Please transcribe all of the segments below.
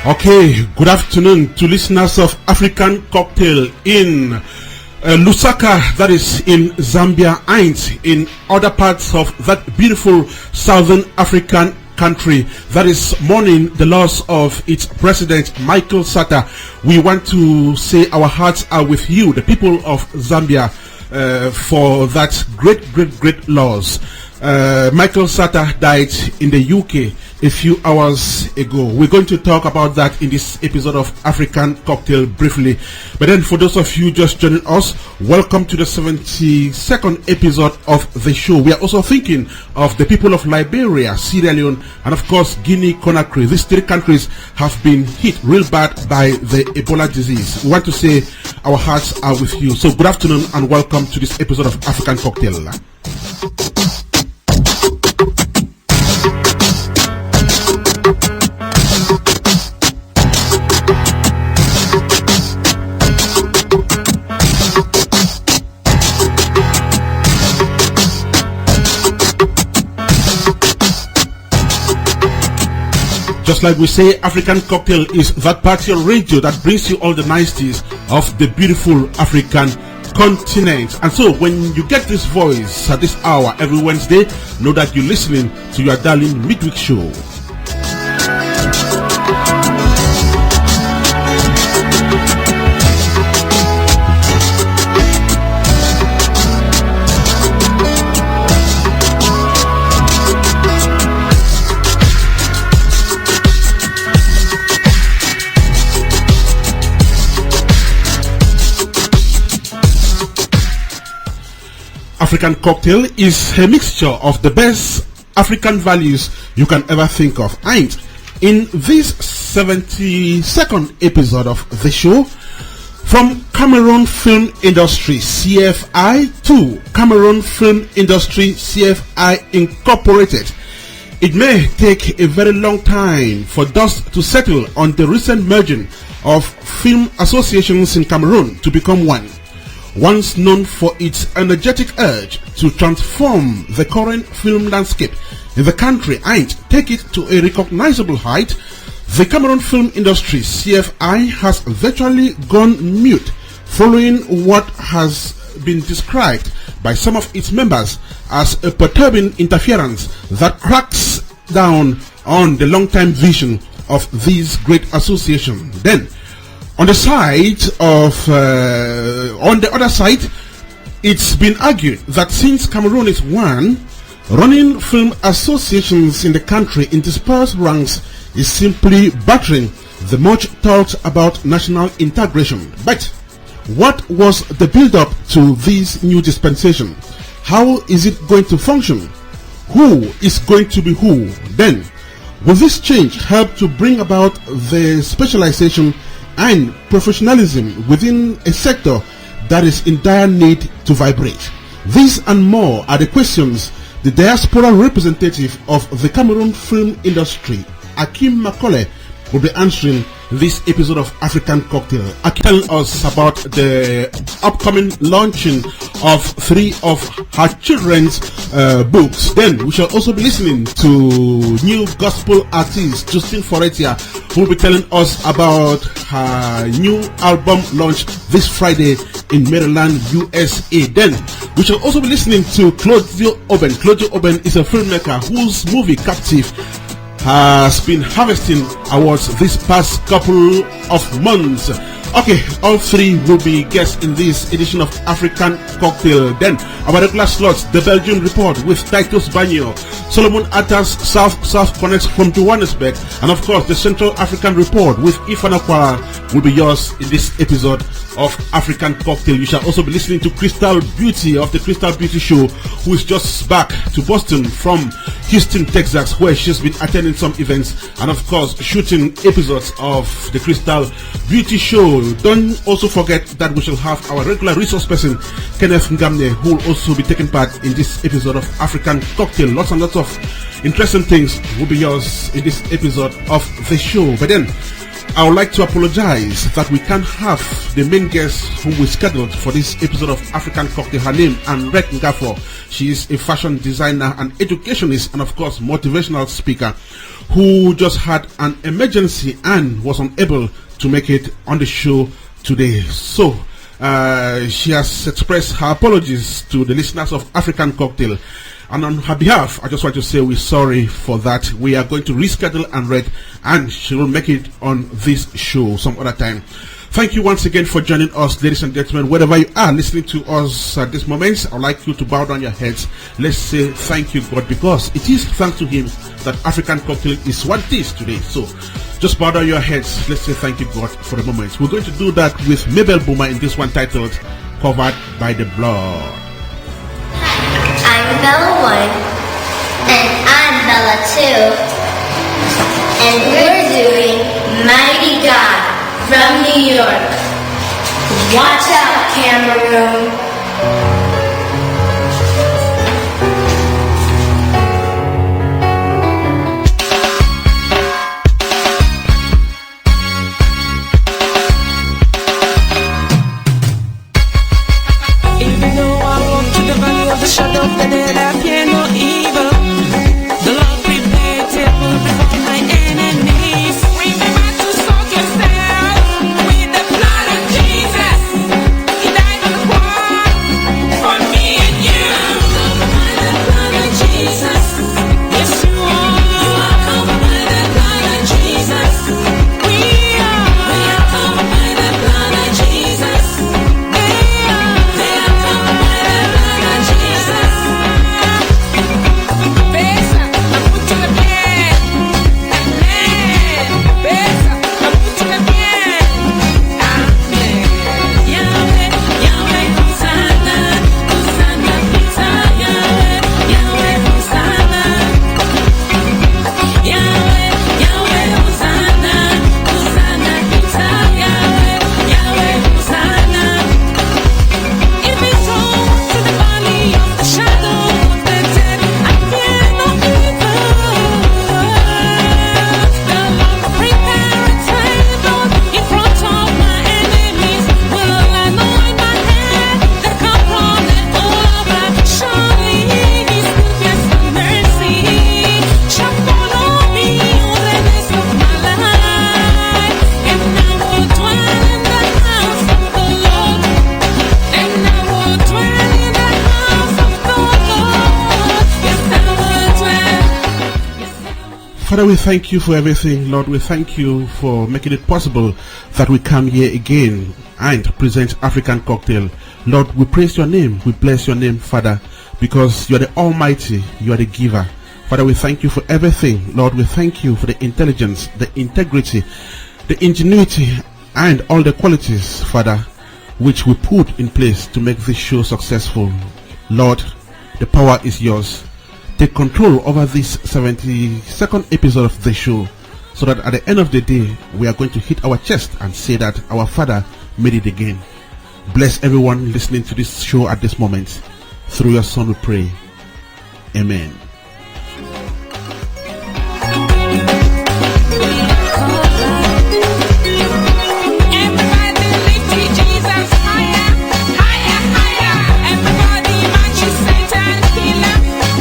Okay, good afternoon to listeners of African Cocktail in Lusaka, that is in Zambia, and in other parts of that beautiful southern African country that is mourning the loss of its president, Michael Sata. We want to say our hearts are with you, the people of Zambia, for that great loss. Michael Sata died in the UK a few hours ago. We're going to talk about that in this episode of African Cocktail briefly. But then for those of you just joining us, welcome to the 72nd episode of the show. We are also thinking of the people of Liberia, Sierra Leone, and of course Guinea-Conakry. These three countries have been hit real bad by the Ebola disease. We want to say our hearts are with you. So good afternoon and welcome to this episode of African Cocktail. Just like we say, African Cocktail is that party on radio that brings you all the niceties of the beautiful African continent. And so when you get this voice at this hour every Wednesday, know that you're listening to your darling midweek show. African Cocktail is a mixture of the best African values you can ever think of. And in this 72nd episode of the show, from Cameroon Film Industry CFI to Cameroon Film Industry CFI Incorporated, it may take a very long time for dust to settle on the recent merging of film associations in Cameroon to become one. Once known for its energetic urge to transform the current film landscape in the country and take it to a recognizable height, the Cameroon Film Industry CFI has virtually gone mute following what has been described by some of its members as a perturbing interference that cracks down on the long-term vision of this great association. Then, on the other side, it's been argued that since Cameroon is one, running film associations in the country in dispersed ranks is simply battering the much talked about national integration. But what was the build-up to this new dispensation? How is it going to function? Who is going to be who? Then, will this change help to bring about the specialization and professionalism within a sector that is in dire need to vibrate? These and more are the questions the diaspora representative of the Cameroon film industry, Akim Makole, will be answering this episode of African Cocktail. Akim telling us about the upcoming launching of 3 of her children's books. Then we shall also be listening to new gospel artist Justine Foretia, who will be telling us about her new album launch this Friday in Maryland, USA. Then we shall also be listening to Claudio Oben. Claudio Oben is a filmmaker whose movie Captive has been harvesting awards this past couple of months. Okay, all three will be guests in this edition of African Cocktail. Then our regular slots, the Belgian Report with Titus Banyo, Solomon Atta's South Connects from Johannesburg, and of course the Central African Report with Ifana Kwara will be yours in this episode of African Cocktail. You shall also be listening to Crystal Beauty of the Crystal Beauty Show, who is just back to Boston from Houston, Texas, where she's been attending some events and of course shooting episodes of the Crystal Beauty Show. Don't also forget that we shall have our regular resource person Kenneth Ngamne, who will also be taking part in this episode of African Cocktail. Lots and lots of interesting things will be yours in this episode of the show. But then I would like to apologize that we can't have the main guest whom we scheduled for this episode of African Cocktail. Her name, Ernest Kanjo. She is a fashion designer, an educationist, and of course, motivational speaker who just had an emergency and was unable to make it on the show today. So, she has expressed her apologies to the listeners of African Cocktail. And on her behalf, I just want to say we're sorry for that. We are going to reschedule Ernest, and she will make it on this show some other time. Thank you once again for joining us, ladies and gentlemen. Wherever you are listening to us at this moment, I'd like you to bow down your heads. Let's say thank you, God, because it is thanks to Him that African Cocktail is what it is today. So just bow down your heads. Let's say thank you, God, for the moment. We're going to do that with Mabel Boomer in this one titled Covered by the Blood. I'm Bella 1, and I'm Bella 2, and we're doing Mighty God from New York. Watch out, Cameroon. The shadow of the dead, I fear no evil. The Lord prepared a table before my enemies. Remember to soak yourself with the blood of Jesus. He died on the cross for me and you. By the blood of Jesus, yes you are covered by the blood of Jesus. We are covered by the blood of Jesus. They are covered by the blood of Jesus. Besa, la música bien. Amén. Besa, la música bien. Amén. Yahweh, Yahweh, Hosanna, Hosanna, pizza. Yahweh, Yahweh, Hosanna. Yahweh, Yahweh, Hosanna, Hosanna, pizza. Yahweh, Yahweh, Hosanna. If it's home to the valley of the shadow of the dead, I fear no evil. The Lord prepare a table in front of my enemies. Will anoint my head, the cup runneth over. Surely His goodness and mercy shall follow me all the days of my life, and I will dwell in the house of the Lord. And I will dwell in the house of the Lord. Yes, I will dwell. Father, we thank you for everything. Lord, we thank you for making it possible that we come here again and present African Cocktail. Lord, we praise your name. We bless your name, Father, because you are the Almighty. You are the giver. Father, we thank you for everything. Lord, we thank you for the intelligence, the integrity, the ingenuity, and all the qualities, Father, which we put in place to make this show successful. Lord, the power is yours. Take control over this 72nd episode of the show, so that at the end of the day, we are going to hit our chest and say that our Father made it again. Bless everyone listening to this show at this moment. Through your Son we pray. Amen. Everybody lift Jesus higher, higher, higher. Everybody march Satan killer,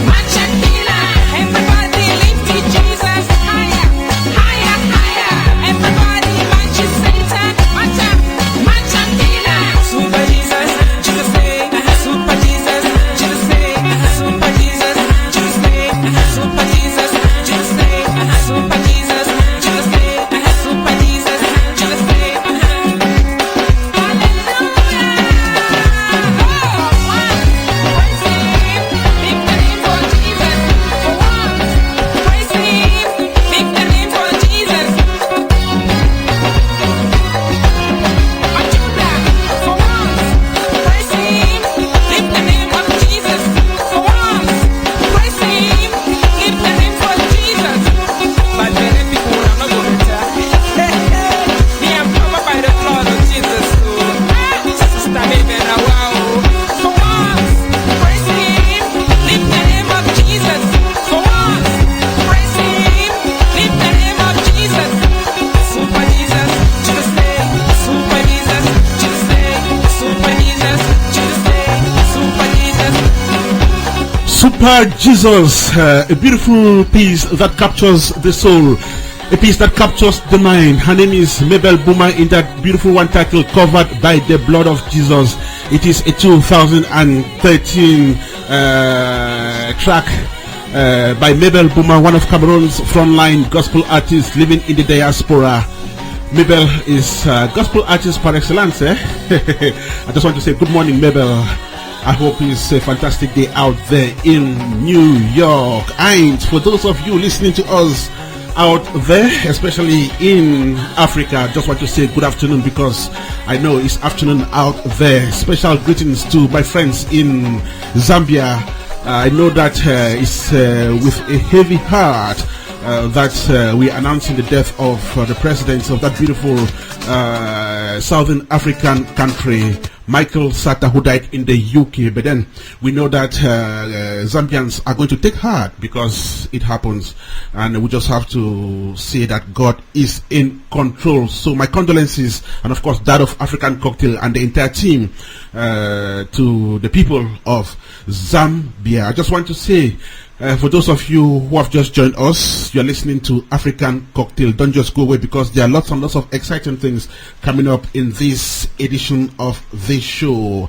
march a killer. Everybody lift Jesus higher, higher, higher. Everybody march Satan, march a killer. Super Jesus, Jesus say, Super Jesus, Jesus say, Super Jesus, Jesus Emperor Jesus, a beautiful piece that captures the soul, a piece that captures the mind. Her name is Mabel Boomer in that beautiful one title, Covered by the Blood of Jesus. It is a 2013 track by Mabel Boomer, one of Cameroon's frontline gospel artists living in the diaspora. Mabel is gospel artist par excellence. I just want to say good morning, Mabel. I hope it's a fantastic day out there in New York. And for those of you listening to us out there, especially in Africa, I just want to say good afternoon, because I know it's afternoon out there. Special greetings to my friends in Zambia. I know that it's with a heavy heart that we are announcing the death of the president of that beautiful Southern African country, Michael Sata, who died in the UK. But then we know that Zambians are going to take heart, because it happens, and we just have to say that God is in control. So my condolences, and of course that of African Cocktail and the entire team, to the people of Zambia. I just want to say, for those of you who have just joined us, you're listening to African Cocktail. Don't just go away, because there are lots and lots of exciting things coming up in this edition of this show.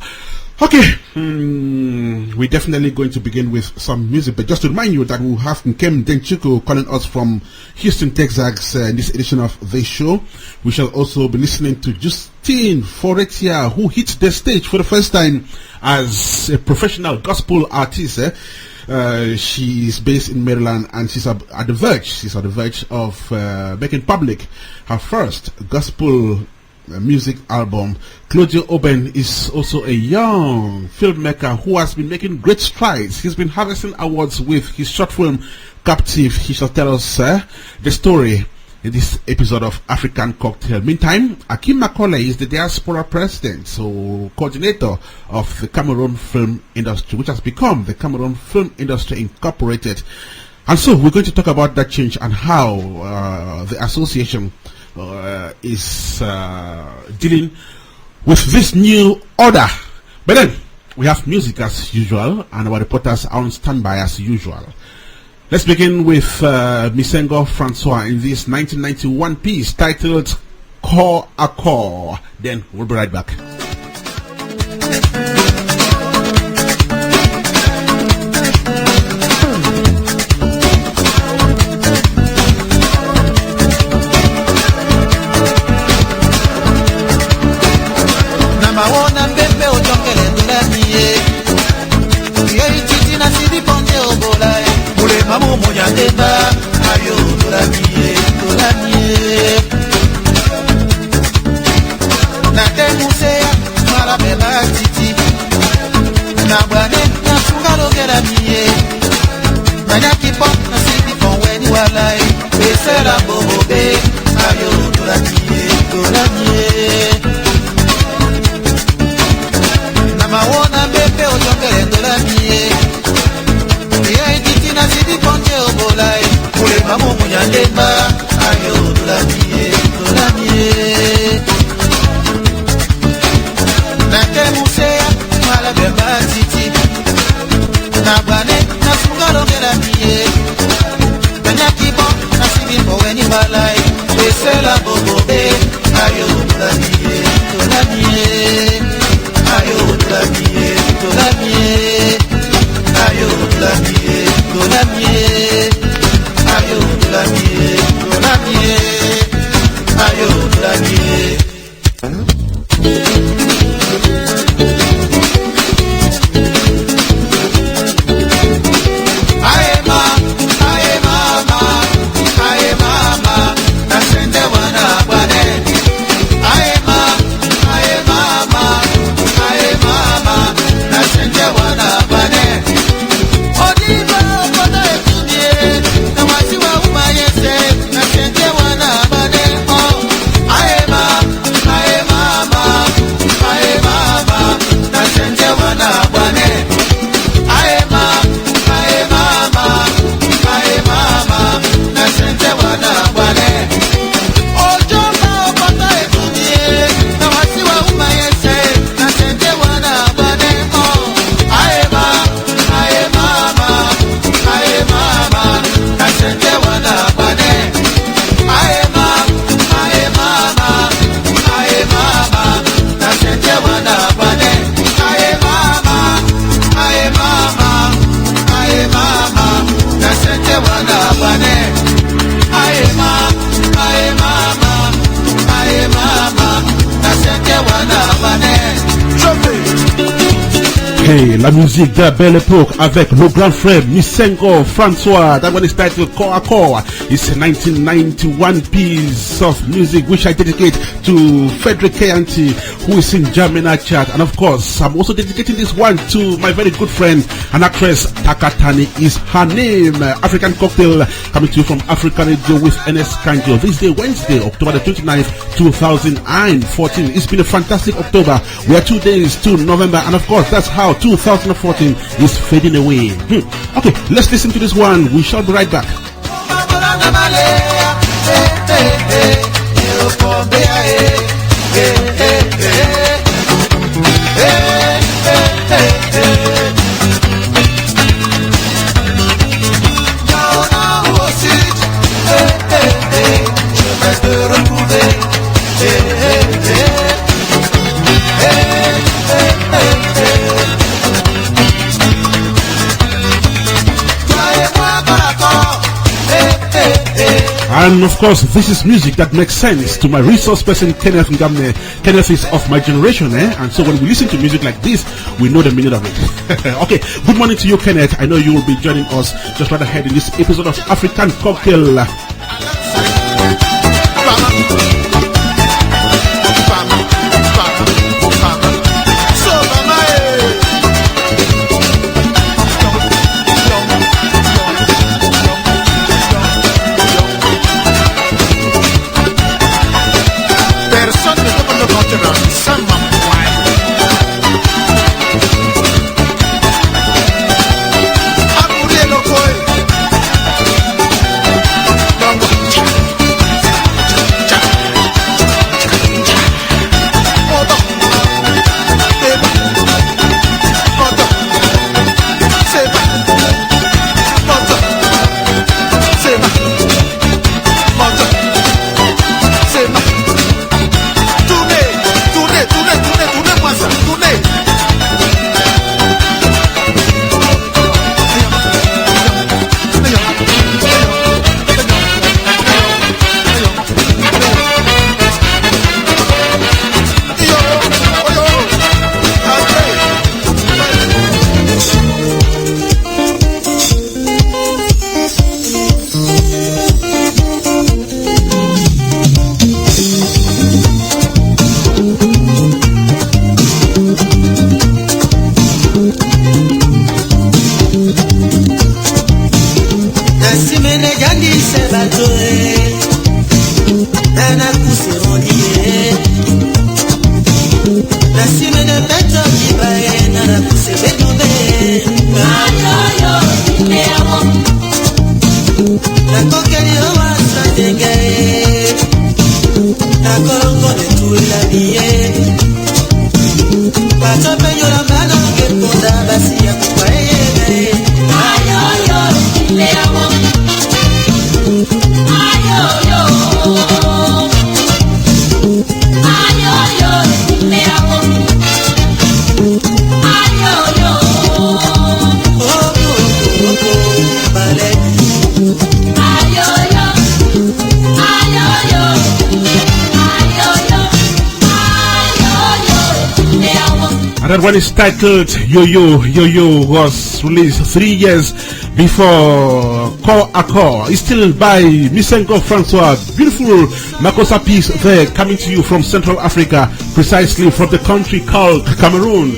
Okay, we're definitely going to begin with some music, but just to remind you that we'll have Nkem Denchuko calling us from Houston, Texas, in this edition of this show. We shall also be listening to Justine Foretia, who hit the stage for the first time as a professional gospel artist. She is based in Maryland, and she's at the verge. She's at the verge of making public her first gospel music album. Claudio Oben is also a young filmmaker who has been making great strides. He's been harvesting awards with his short film Captive. He shall tell us the story in this episode of African Cocktail. Meantime, Akim Macaulay is the diaspora president, so coordinator of the Cameroon Film Industry, which has become the Cameroon Film Industry Incorporated. And so we're going to talk about that change and how the association is dealing with this new order. But then we have music as usual, and our reporters are on standby as usual. Let's begin with Misengo Francois in this 1991 piece titled Corps à Corps. Then we'll be right back. Maman moya deba ayo dola mie na temusea mala bela titi na bwane na sungalo gera mie na nyaki pop na sidi pon weni walai besela bobobe ayo dola mie na mawona bebe ojongere dola mie na sidi ponje obolai kule mamu munyandemba ayo dolamie na temusea mala bemba titi na bane na sungalo geramie na nyakibo na sidi poweni walai besela bobobe ayo dolamie ayo dolamie ayo dolamie ayo dolamie aye mama nasende wana bwane C'était la musique de Belle Époque avec le grand frère Misengo François. That one is titled Core Core. It's a 1991 piece of music which I dedicate to Frederick Kayanti, who is in Germany chat. And of course, I'm also dedicating this one to my very good friend, an actress, Takatani is her name. African Cocktail coming to you from African Radio with Ernest Kanjo. This day, Wednesday, October the 29th, 2014. It's been a fantastic October. We are 2 days to November, and of course, that's how 2014 is fading away. Okay, let's listen to this one. We shall be right back. And of course, this is music that makes sense to my resource person, Kenneth Ngamne. Kenneth is of my generation, and so when we listen to music like this, we know the meaning of it. Okay, good morning to you, Kenneth. I know you will be joining us just right ahead in this episode of African Cocktail. That one is titled Yo-Yo. Yo-Yo was released 3 years before Core Accord. It's still by Misengo Francois. Beautiful Makossa piece there, coming to you from Central Africa, precisely from the country called Cameroon.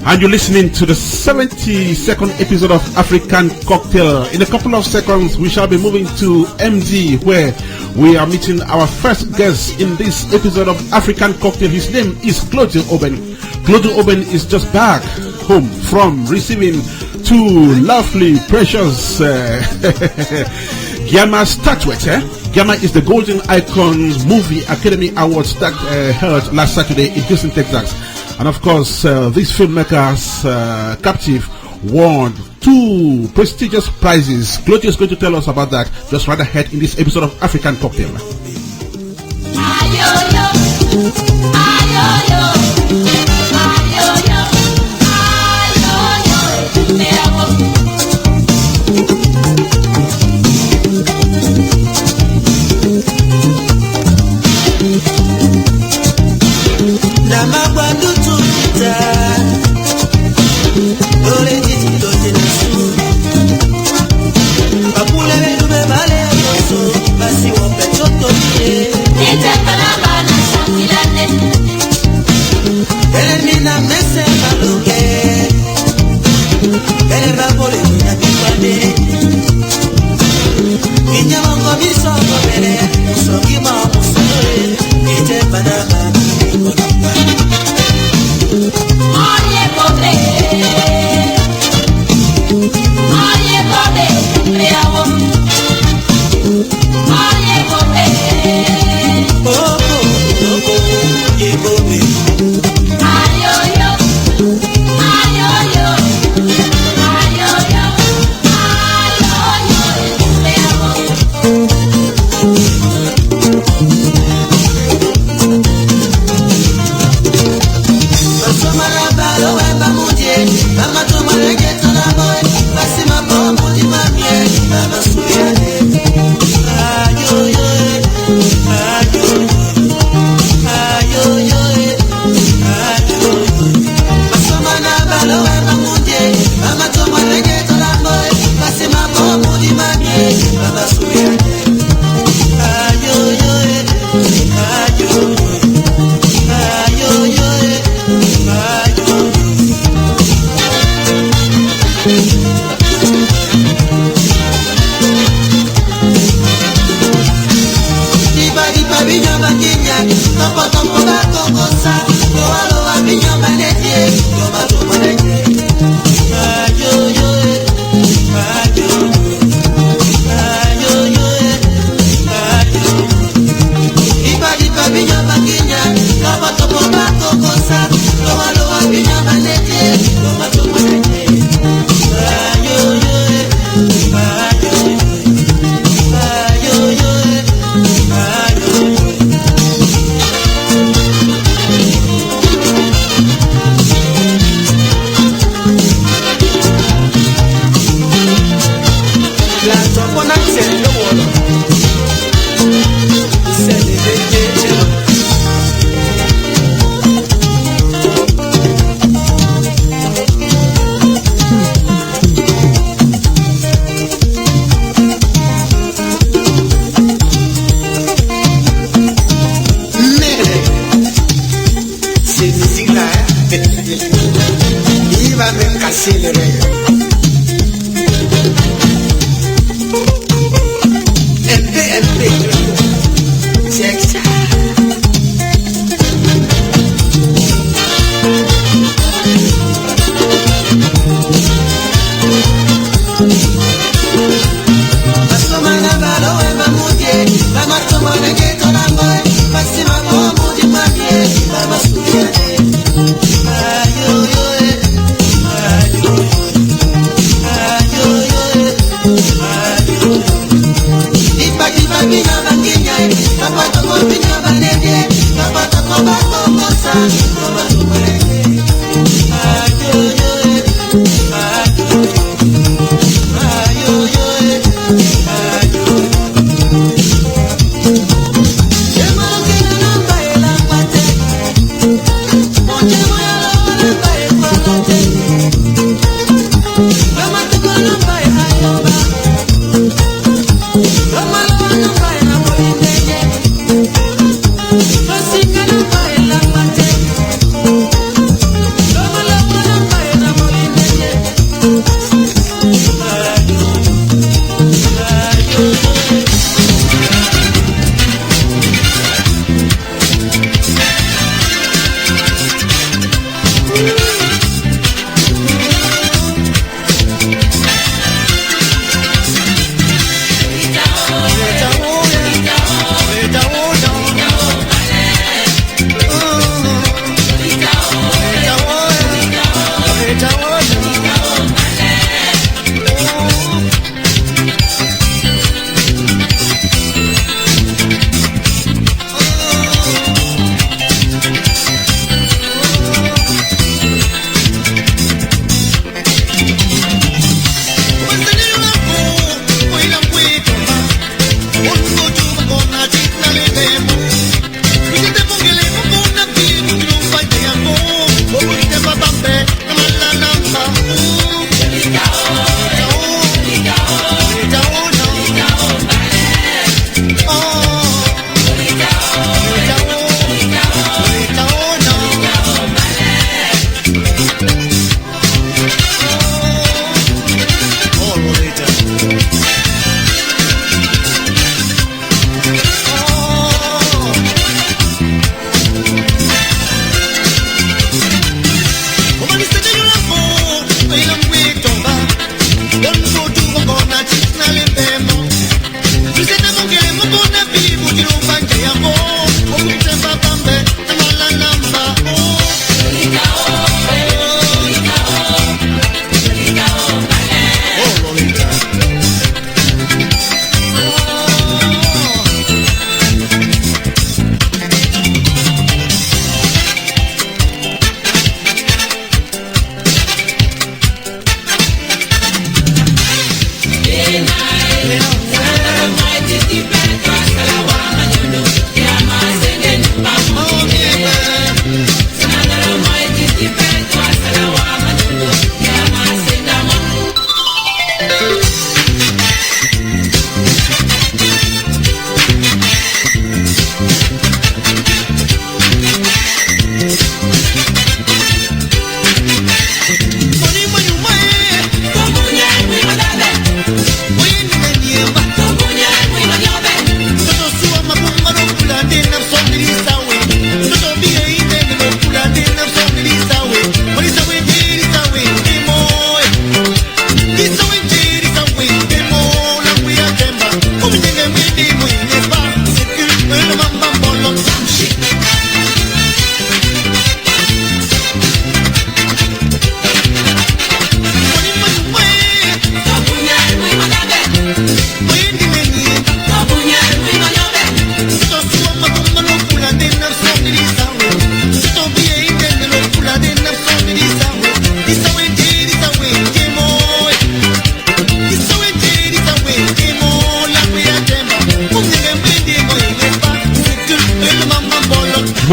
And you're listening to the 72nd episode of African Cocktail. In a couple of seconds, we shall be moving to MD, where we are meeting our first guest in this episode of African Cocktail. His name is Claudio Oben. Claudio Oben is just back home from receiving 2 lovely, precious Giamma statuettes. Giamma is the Golden Icon Movie Academy Awards that held last Saturday in Houston, Texas. And of course, these filmmakers, captive, won 2 prestigious prizes. Claudio is going to tell us about that just right ahead in this episode of African Cocktail.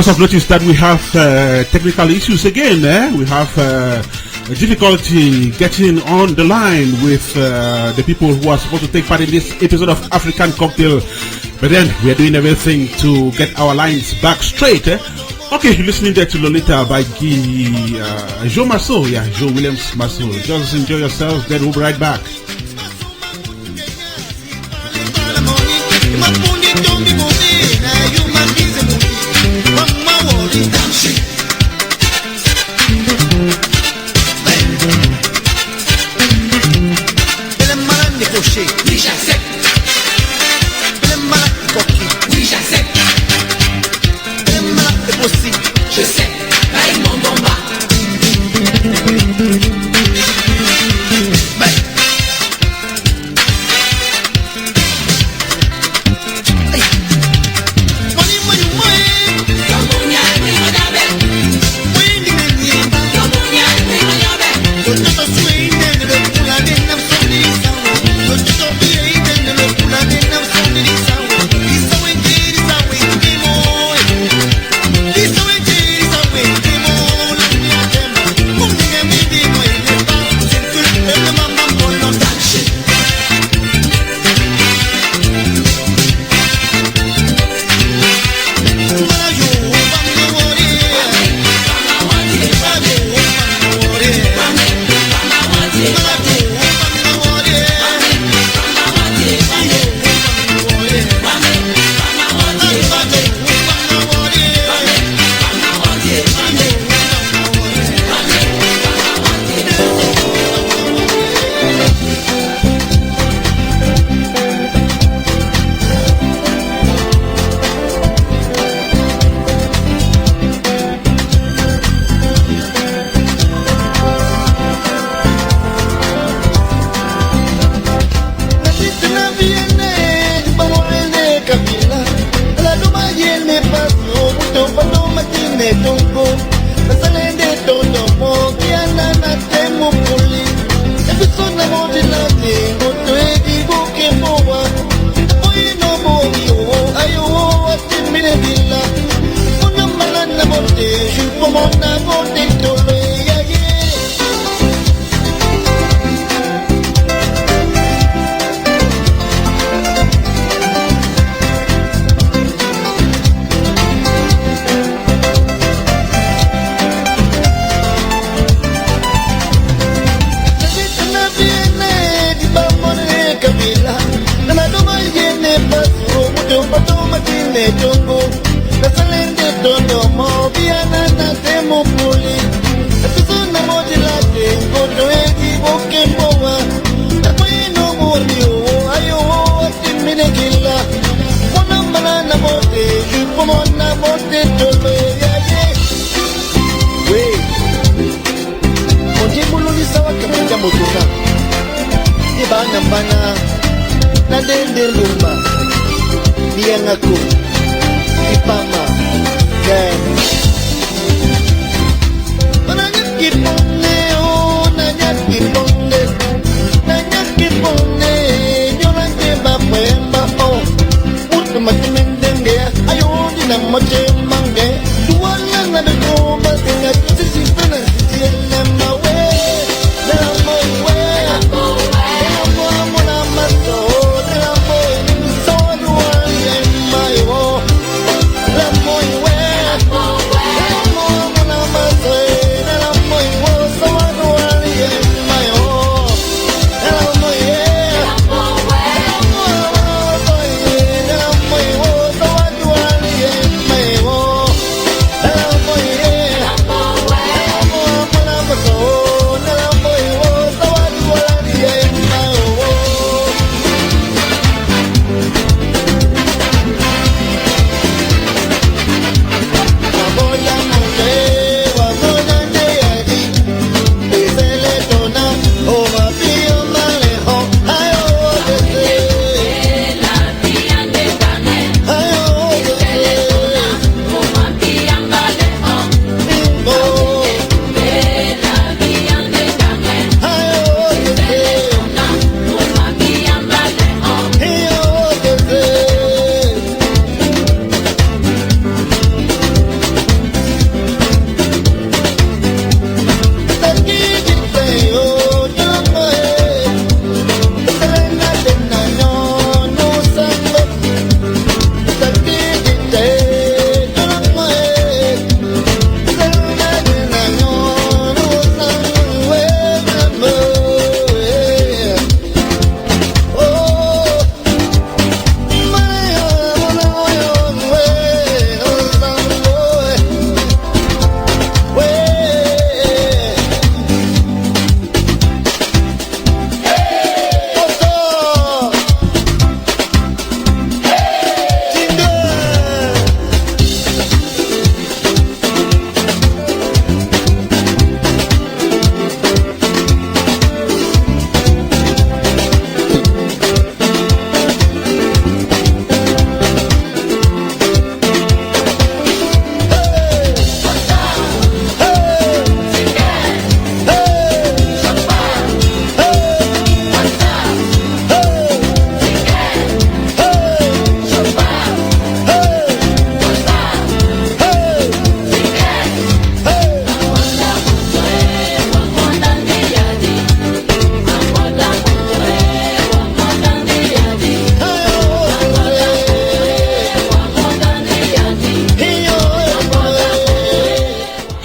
must have noticed that we have technical issues again. We have difficulty getting on the line with the people who are supposed to take part in this episode of African Cocktail. But then we are doing everything to get our lines back straight. Okay, you're listening there to Lolita by Joe Marceau. Yeah, Joe Williams Marceau. Just enjoy yourselves. Then we'll be right back. Je sais, là ils m'en tombent pas.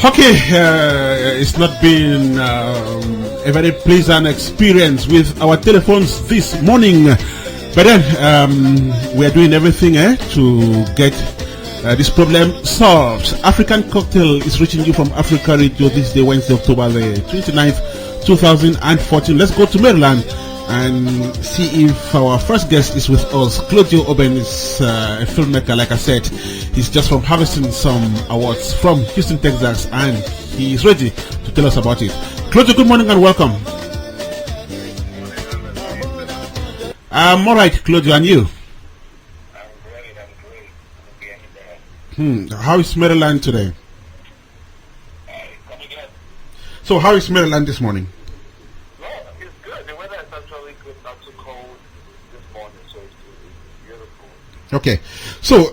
Okay, it's not been a very pleasant experience with our telephones this morning, but then we are doing everything to get this problem solved. African Cocktail is reaching you from Africa Radio this day, Wednesday, October the 29th, 2014. Let's go to Maryland and see if our first guest is with us. Claudio Oben is a filmmaker, like I said. He's just from harvesting some awards from Houston, Texas, and he is ready to tell us about it. Claudio, good morning and welcome. I'm alright, Claudio, and you? I'm great. How is Maryland today? So how is Maryland this morning? Okay, so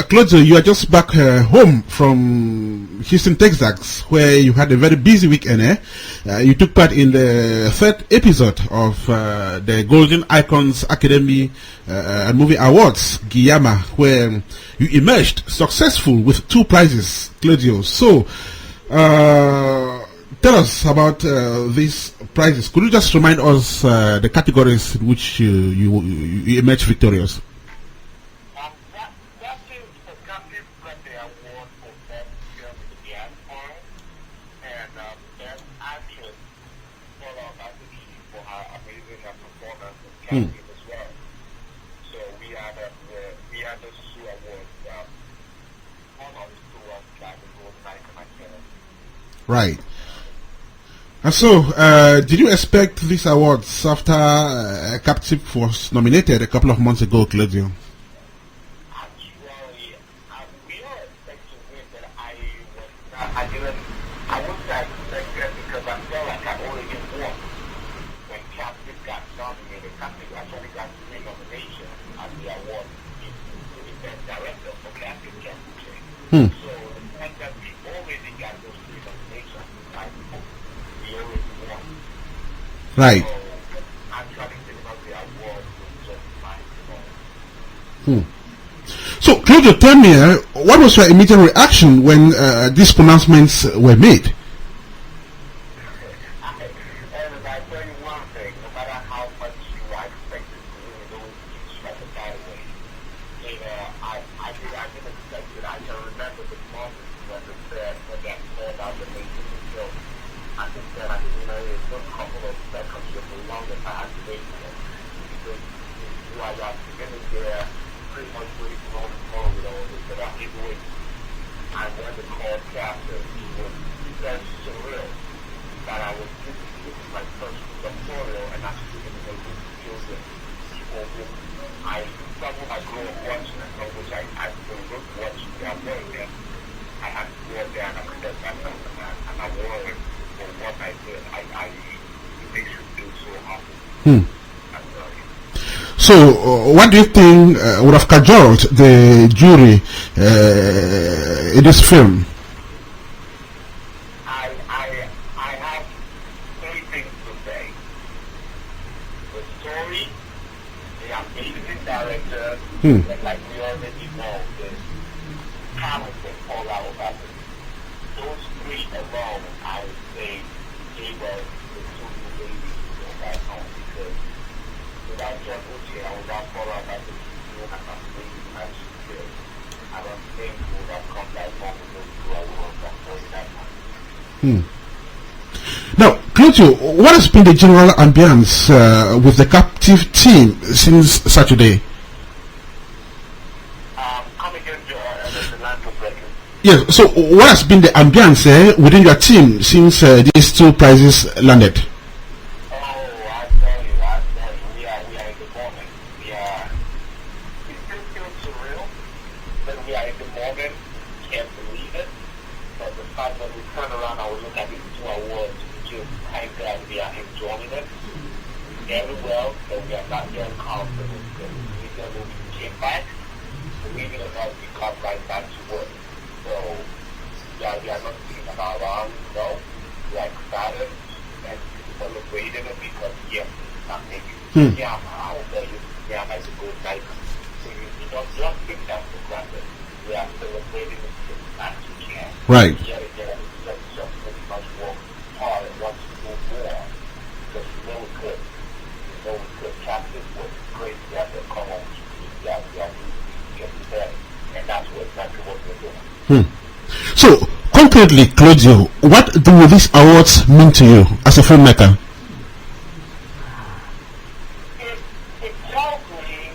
Claudio, you are just back home from Houston, Texas, where you had a very busy weekend. You took part in the third episode of the Golden Icons Academy Movie Awards, Guiama, where you emerged successful with 2 prizes, Claudio. So, tell us about these prizes. Could you just remind us the categories in which you emerged victorious? As well. So we had those 2 awards. One of the 2 was like the Golden Icon Academy. Right. And so, did you expect these awards after Captive was nominated a couple of months ago, Claudio? Actually, we were expecting to win, but I wasn't expecting because I felt like I already won. When Captive got nominated, Captive actually got 3 nominations at the award to the best director for Captive Championship. So the fact that we already got those 3 nominations, we already won. Right. So actually giving us the award was just my So, Claudio, tell me, what was your immediate reaction when these pronouncements were made? So, what do you think would have cajoled the jury in this film? I have 3 things to say. The story, the amazing director, and like we already know, the talented all our rappers. Those 3 alone, I would say, gave us the 2 babies to go back home because without John Uche and without Paul Rappers, we would have not made the match today. I don't think we would have come back home with those 2 awards after that time. Now, Claudio, what has been the general ambience with the Captive team since Saturday? Come again, the land of record. Yes, so what has been the ambience within your team since these 2 prizes landed? I tell you, we are in the moment. It still feels surreal, but we are in the moment, can't believe it. But the fact that we turn around and we look at these 2 awards, we just thank God we are enjoying it very well, but we are not very confident that we came back, believing in us, we come right back to work. So, yeah, we are not thinking about our no, we are excited and celebrating it because, yes, it's not making yeah, I will tell you, yeah, that's a good night. So you don't just think that's for granted. We are celebrating it as much as we can. Right. Yet again, Definitely, Claudio. What do these awards mean to you as a filmmaker? It tells me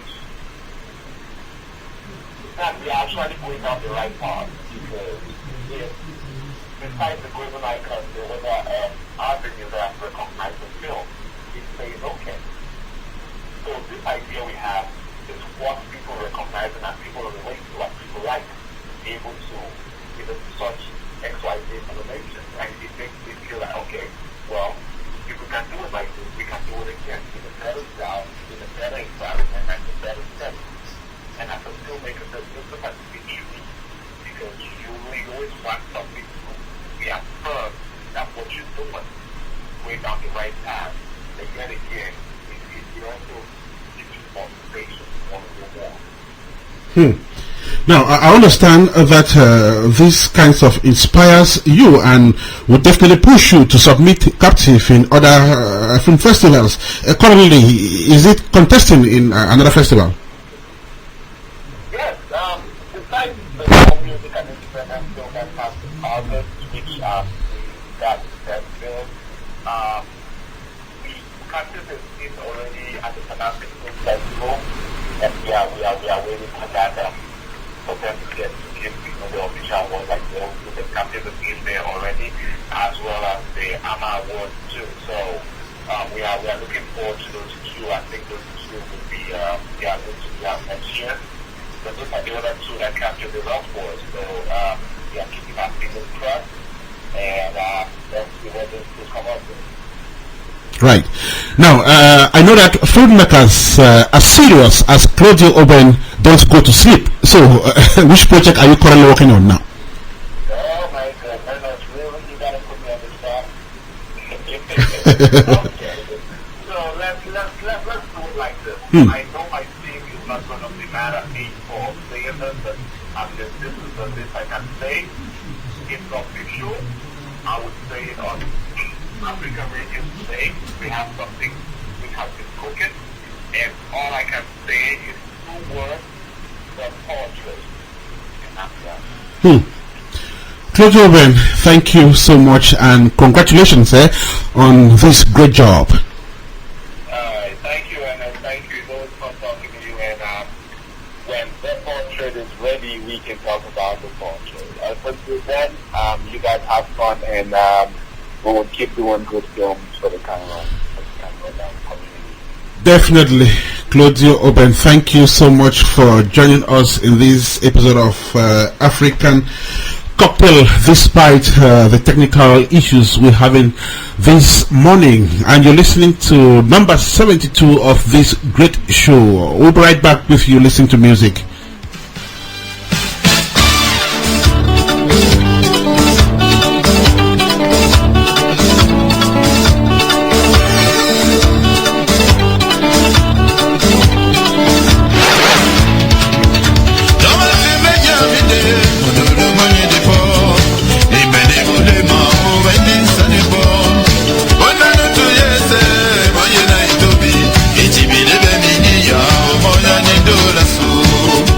that we are actually going down the right path, because if, besides the golden icon, there was an avenue that recognized the film, it says okay. So this idea we have is what people recognize and that people relate to, what people like, be able to give it such XYZ information, and it makes me feel like, okay, well, if we can do it like this, we can do it again in a better style, in a better environment, and a better setting. And as a filmmaker, this has to be easy, because you always want something to be affirmed that what you're doing, going down the right path. And yet again, it also gives you motivation to want to do more. Now, I understand that these kinds of inspires you and would definitely push you to submit Captive in other film festivals. Currently, is it contesting in another festival? Yes, besides the film music and independent film that has August, which got that film, Captive is already at the Fantastic Film Festival, and we are waiting for that. For them to give the official awards, like the Captive is there already, as well as the AMA Award too. So we are looking forward to those two. I think those two will be going to be out next year. But those are the other two that Captive is out for. So we are keeping our fingers crossed, and let's see what this will come up with. Right. Now, I know that filmmakers as serious as Claudio Oben don't go to sleep. So, which project are you currently working on now? Oh my goodness, really? You gotta put me on the spot. Okay. So let's do it like this. I know my team is not going to be mad at me for saying this, but this is the best I can say. It's official. I would say it on African radio today. We have something we have been cooking, and all I can say is 2 words: the portrait. And that's that. Claudio Oben, thank you so much and congratulations on this great job. Alright, thank you, and thank you. It's always fun talking to you, and when the portrait is ready, we can talk about the portrait. Until then, you guys have fun, and we will keep doing good films for the Cameroon community. Definitely, Claudio Oben, thank you so much for joining us in this episode of African Cocktail, despite the technical issues we're having this morning. And you're listening to number 72 of this great show. We'll be right back with you listening to music. Moya ni dola su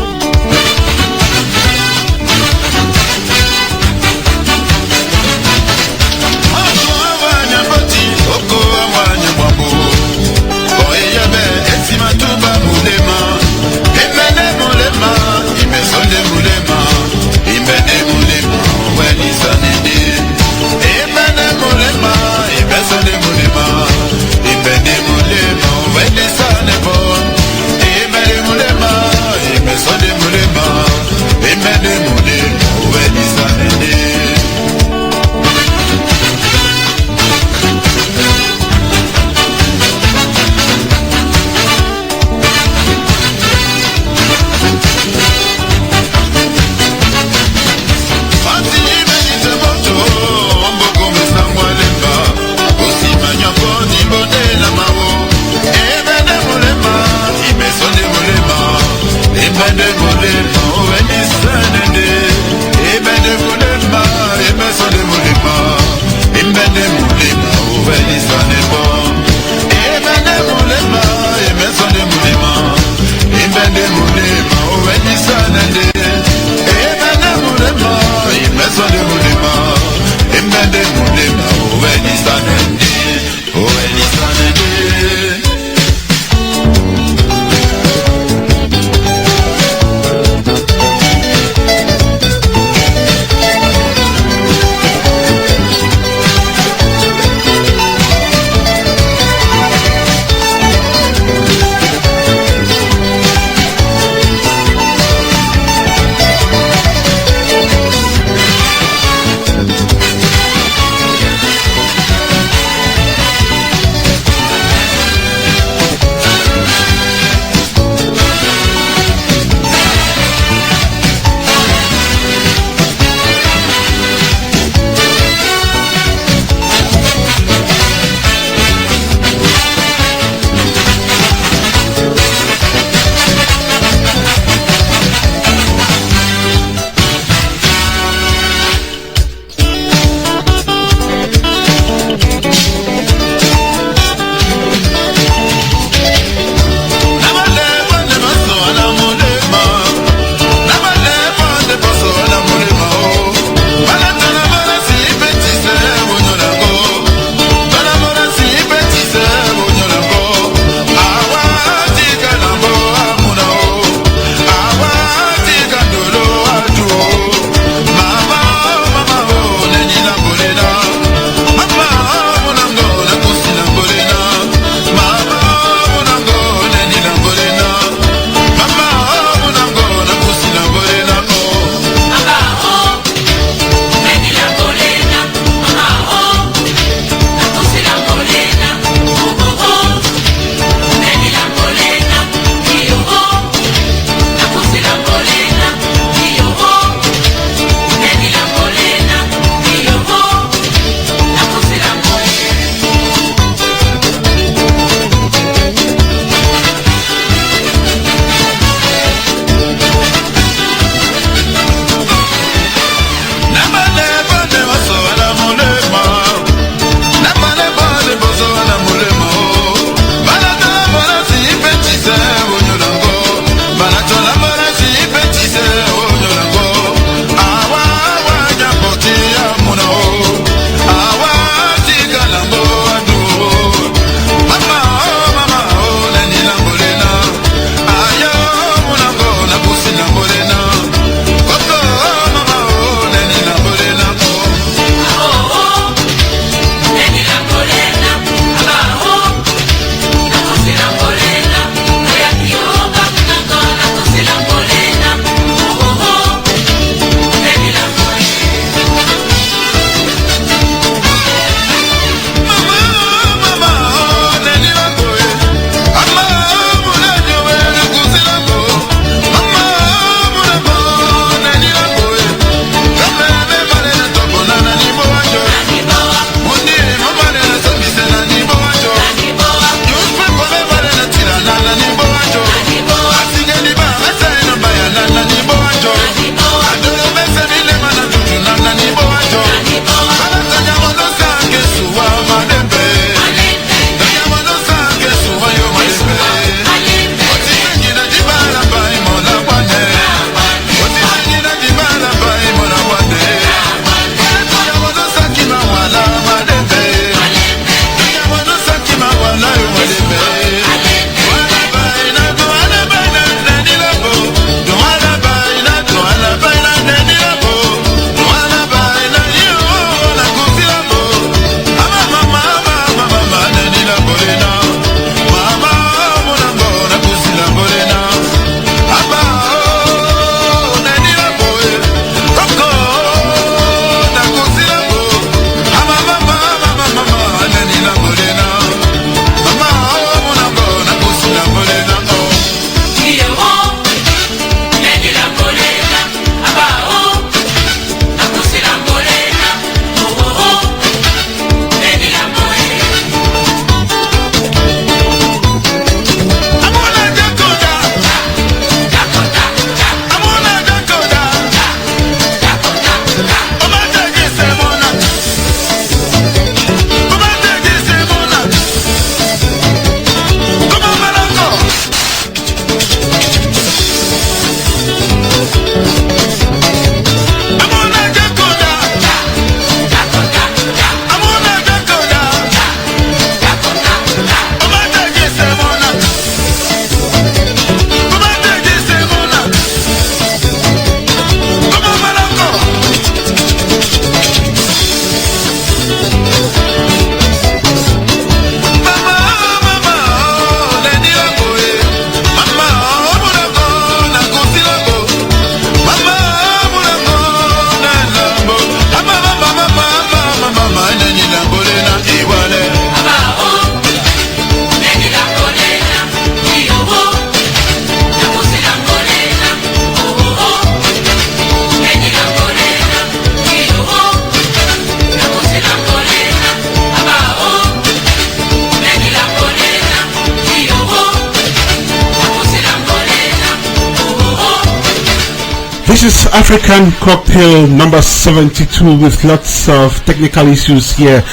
This is African Cocktail number 72 with lots of technical issues here,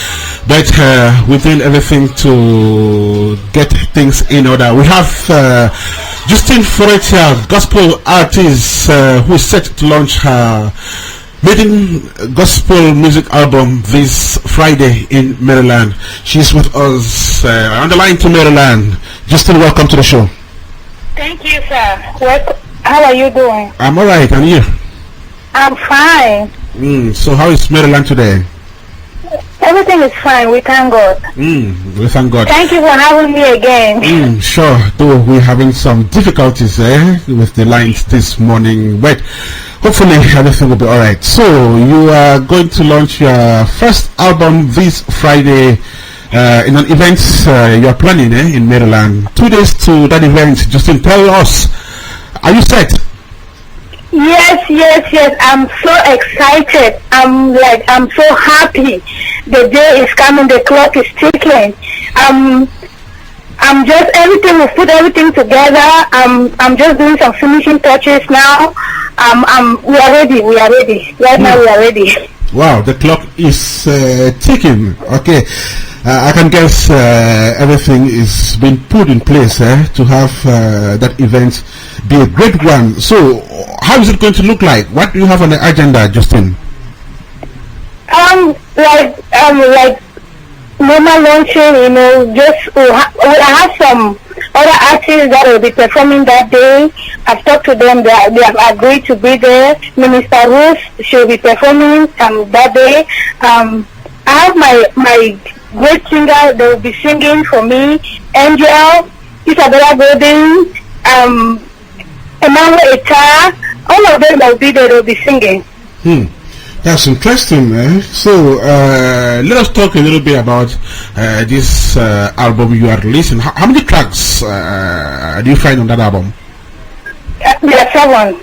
but we're doing everything to get things in order. We have Justine Foretia, gospel artist, who is set to launch her maiden gospel music album this Friday in Maryland. She's with us on the line to Maryland. Justine, welcome to the show. Thank you, sir. How are you doing? I'm alright, and you? I'm fine. So how is Maryland today? Everything is fine, we thank God. We thank God. Thank you for having me again. Sure, though we're having some difficulties with the lines this morning, but hopefully everything will be alright. So you are going to launch your first album this Friday in an event you're planning in Maryland. 2 days to that event. Justin, tell us, are you set? Yes. I'm so excited. I'm so happy. The day is coming. The clock is ticking. I'm just everything. We put everything together. I'm just doing some finishing touches now. We are ready. Right now, we are ready. Wow, the clock is ticking. Okay. I can guess everything is being put in place to have that event be a great one. So, how is it going to look like? What do you have on the agenda, Justin? Like normal launching, just I have some other artists that will be performing that day. I've talked to them; they have agreed to be there. Minister Ruth, she'll be performing that day. I have my great singer, they will be singing for me. Angel, Isabella Golden, Emmanuel Eta, all of them will be there, they'll be singing. That's interesting. So let us talk a little bit about this album you are releasing. How many tracks do you find on that album? There are 7.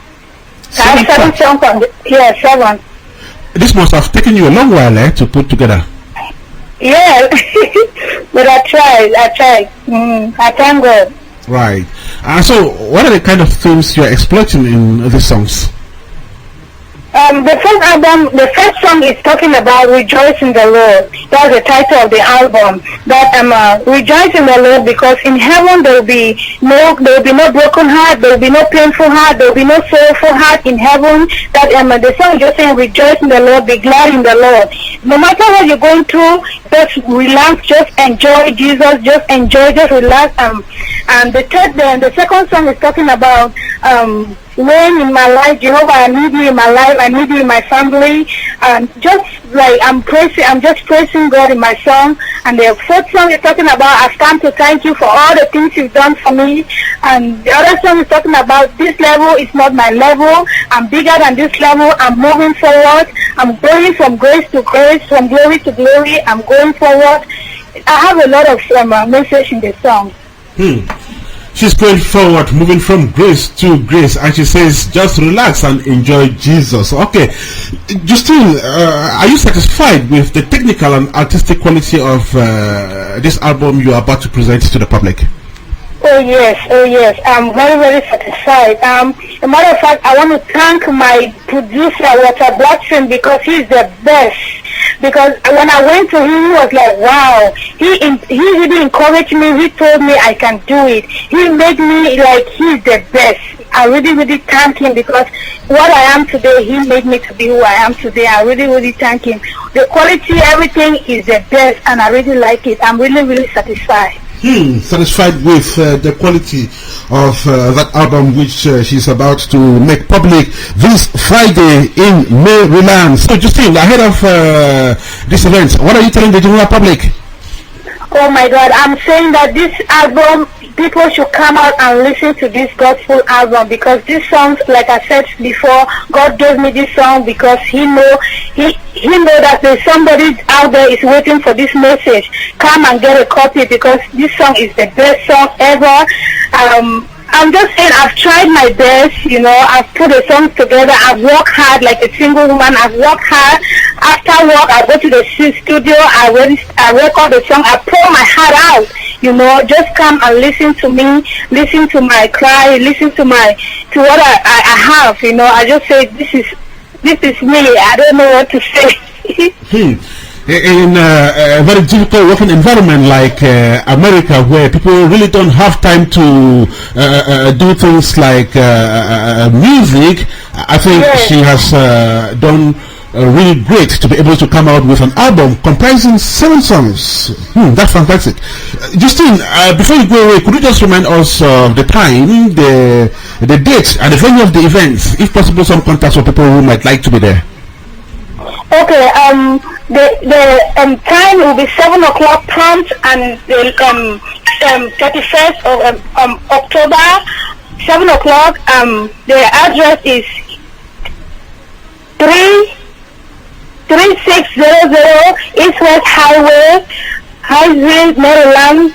I have 7 songs on the, 7. This must have taken you a long while to put together. Yeah, but I tried. I thank God. Right. So, what are the kind of themes you are exploiting in these songs? The first song is talking about rejoice in the Lord. That's the title of the album. That rejoice in the Lord, because in heaven there will be no broken heart, there will be no painful heart, there will be no sorrowful heart in heaven. That the song is just saying rejoice in the Lord, be glad in the Lord. No matter what you're going through, just relax, just enjoy Jesus, just relax. And the second song is talking about when in my life, Jehovah, I need you in my life, I need you in my family, and just like I'm just praising God in my song. And the fourth song is talking about I've come to thank you for all the things you've done for me. And the other song is talking about this level is not my level, I'm bigger than this level, I'm moving forward, I'm going from grace to grace, from glory to glory, I'm going forward. I have a lot of message in the song. She's going forward, moving from grace to grace, and she says, just relax and enjoy Jesus. Okay. Justine, are you satisfied with the technical and artistic quality of this album you are about to present to the public? Oh yes, I'm very, very satisfied. As a matter of fact, I want to thank my producer, Walter Blackson, because he's the best. Because when I went to him, he was like, wow. He really encouraged me. He told me I can do it. He made me like he's the best. I really, really thank him, because what I am today, he made me to be who I am today. I really, really thank him. The quality, everything is the best, and I really like it. I'm really, really satisfied. Satisfied with the quality of that album, which she's about to make public this Friday in Maryland. So, Justine, ahead of this event, what are you telling the general public? Oh my God, I'm saying that this album, people should come out and listen to this gospel album, because these songs, like I said before, God gave me this song because He know that there's somebody out there is waiting for this message. Come and get a copy, because this song is the best song ever. I'm just saying, I've tried my best, I've put the songs together, I've worked hard like a single woman, I've worked hard. After work, I go to the studio, I record the song, I pour my heart out, just come and listen to me, listen to my cry, listen to what I have. I just say this is me. I don't know what to say. In a very difficult working environment like America, where people really don't have time to do things like music, I think she has done really great to be able to come out with an album comprising 7 songs. That's fantastic. Justine, before you go away, could you just remind us of the time, the date, and the venue of the events? If possible, some contacts for people who might like to be there. Okay, the time will be 7 o'clock prompt, and the 31st of October, 7 o'clock. The address is 3600 East West Highway, Highville, Maryland.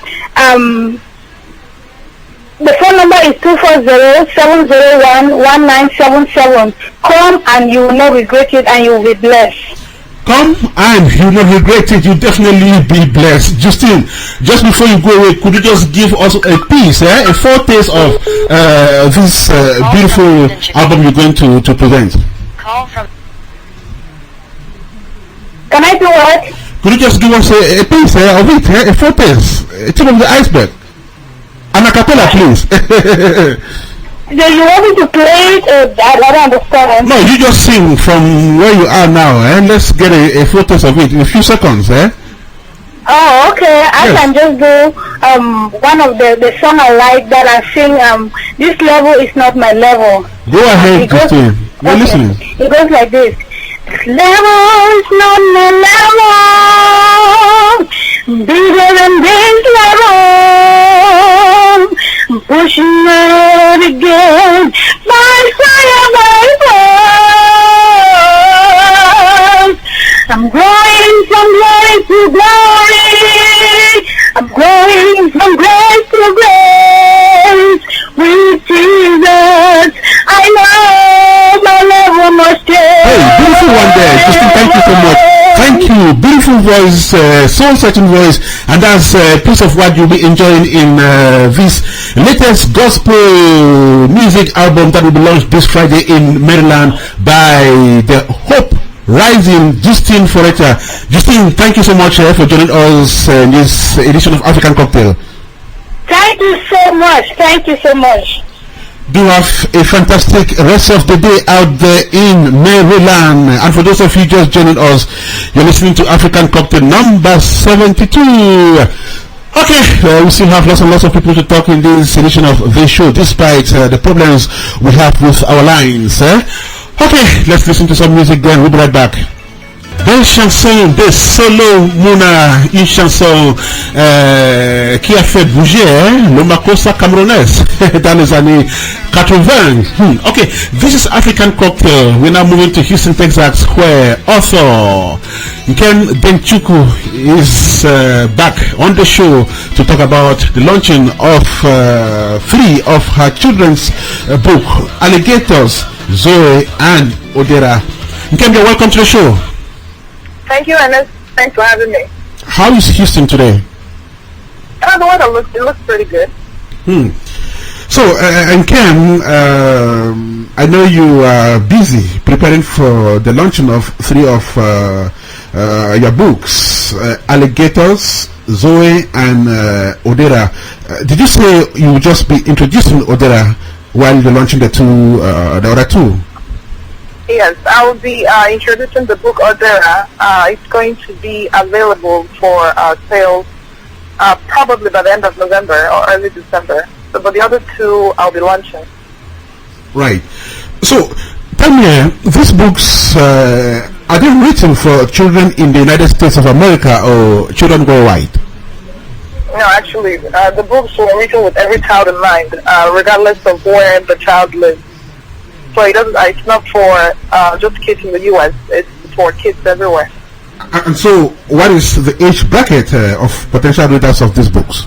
The phone number is 240-701-1977. Come and you will not regret it, and you will be blessed. Come and you will not regret it. You definitely be blessed. Justine, just before you go away, could you just give us a piece, a foretaste of this beautiful album you're going to present? Can I do what? Could you just give us a piece of it, a foretaste, tip of the iceberg? An a cappella, please. Do you want me to play it? I don't understand. No, you just sing from where you are now, and let's get a foretaste of it in a few seconds, Oh, okay. I can just do one of the song I like that I sing. This level is not my level. Go ahead, Christine. We're listening. It goes like this. This level is not my level. Bigger than this level. I'm pushing out again. By fire, by force. I'm growing from glory to glory. I'm growing from grace to grace. With Jesus, I know my level must change. Hey, beautiful one there. Justin, thank you so much. Thank you. Beautiful voice, soul-searching voice, and that's a piece of what you'll be enjoying in this latest gospel music album that will be launched this Friday in Maryland by the Hope Rising Justine Foreta. Justine, thank you so much for joining us in this edition of African Cocktail. Thank you so much. Thank you so much. Do have a fantastic rest of the day out there in Maryland. And for those of you just joining us, you're listening to African Cocktail number 72. Okay, we still have lots and lots of people to talk in this edition of the show, despite the problems we have with our lines. Okay, let's listen to some music then. We'll be right back. Belle chanson de Solo Mouna, une chanson qui a fait bouger le Makossa camerounaise dans les années 80. Okay, this is African Cocktail. We're now moving to Houston, Texas, where author Ken Benchuku is back on the show to talk about the launching of 3 of her children's book, Alligators, Zoe and Odera. Ken, welcome to the show. Thank you, Ernest. Thanks for having me. How is Houston today? The weather looks pretty good. So, and Ken, I know you are busy preparing for the launching of 3 of your books, Alligators, Zoe, and Odera. Did you say you will just be introducing Odera while you're launching the other 2? Yes, I will be introducing the book Odera. It's going to be available for sales probably by the end of November or early December. So, but the other 2 I'll be launching. Right. So, tell me, these books, are they written for children in the United States of America or children worldwide? No, actually, the books were written with every child in mind, regardless of where the child lives. So it's not for just kids in the U.S. It's for kids everywhere. And so, what is the age bracket of potential readers of these books?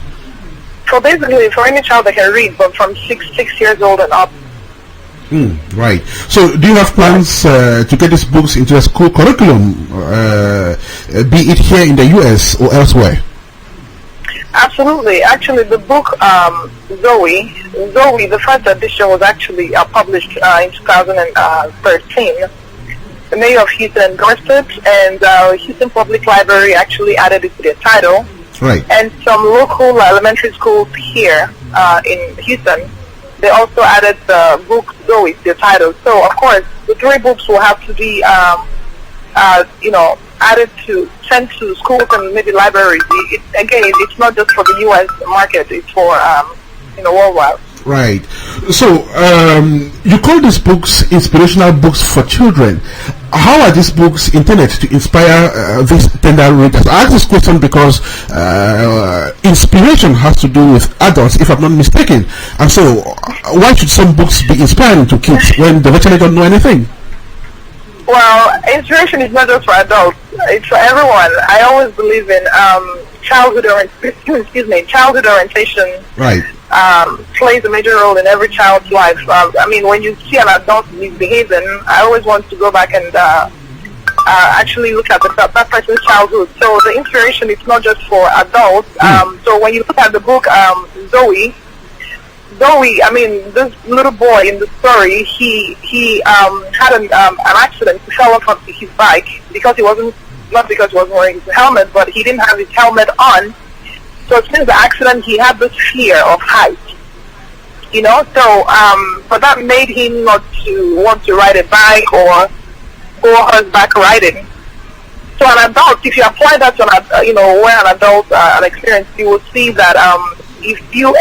So basically, for any child that can read, but from 6 years old and up. Right. So, do you have plans to get these books into a school curriculum, be it here in the U.S. or elsewhere? Absolutely. Actually, the book Zoe, the first edition was actually published in 2013. The mayor of Houston endorsed it, and Houston Public Library actually added it to their title. Right. And some local elementary schools here in Houston, they also added the book Zoe to their title. So, of course, the 3 books will have to be, added to, sent to schools and maybe libraries. It's not just for the U.S. market; it's for worldwide. Right. So you call these books inspirational books for children. How are these books intended to inspire these tender readers? I ask this question because inspiration has to do with adults, if I'm not mistaken. And so, why should some books be inspiring to kids when they actually don't know anything? Well, inspiration is not just for adults; it's for everyone. I always believe in childhood orientation. Right. Plays a major role in every child's life. When you see an adult misbehaving, I always want to go back and actually look at that person's childhood. So the inspiration is not just for adults. So when you look at the book Zoe, this little boy in the story, he had an accident. He fell off of his bike because he wasn't wearing his helmet, but he didn't have his helmet on. So since the accident, he had this fear of height. But that made him not to want to ride a bike or go horseback riding. So an adult, if you apply that to where an adult an experience, you will see that if you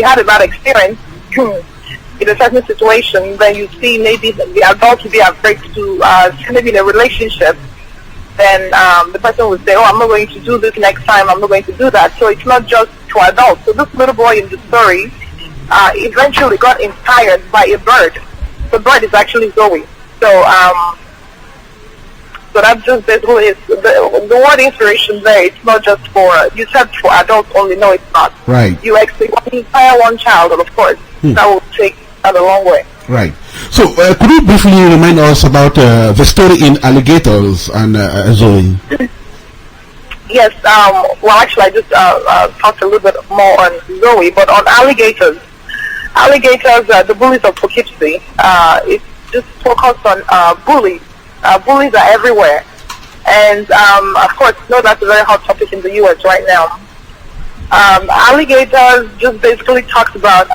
had a bad experience in a certain situation, then you see maybe the adult will be afraid to maybe in a relationship. Then the person would say, I'm not going to do this next time, I'm not going to do that. So it's not just for adults. So this little boy in the story eventually got inspired by a bird. The bird is actually Zoe. So that's just basically it. The word inspiration there, it's not just you said for adults only. No, it's not. Right. You inspire one child, and of course, that will take a long way. Right. So, could you briefly remind us about the story in Alligators and Zoe? Yes. Actually, I just talked a little bit more on Zoe, but on Alligators, the bullies of Poughkeepsie, it's just focused on bullies. Bullies are everywhere, and of course, that's a very hot topic in the U.S. right now. Alligators just basically talks about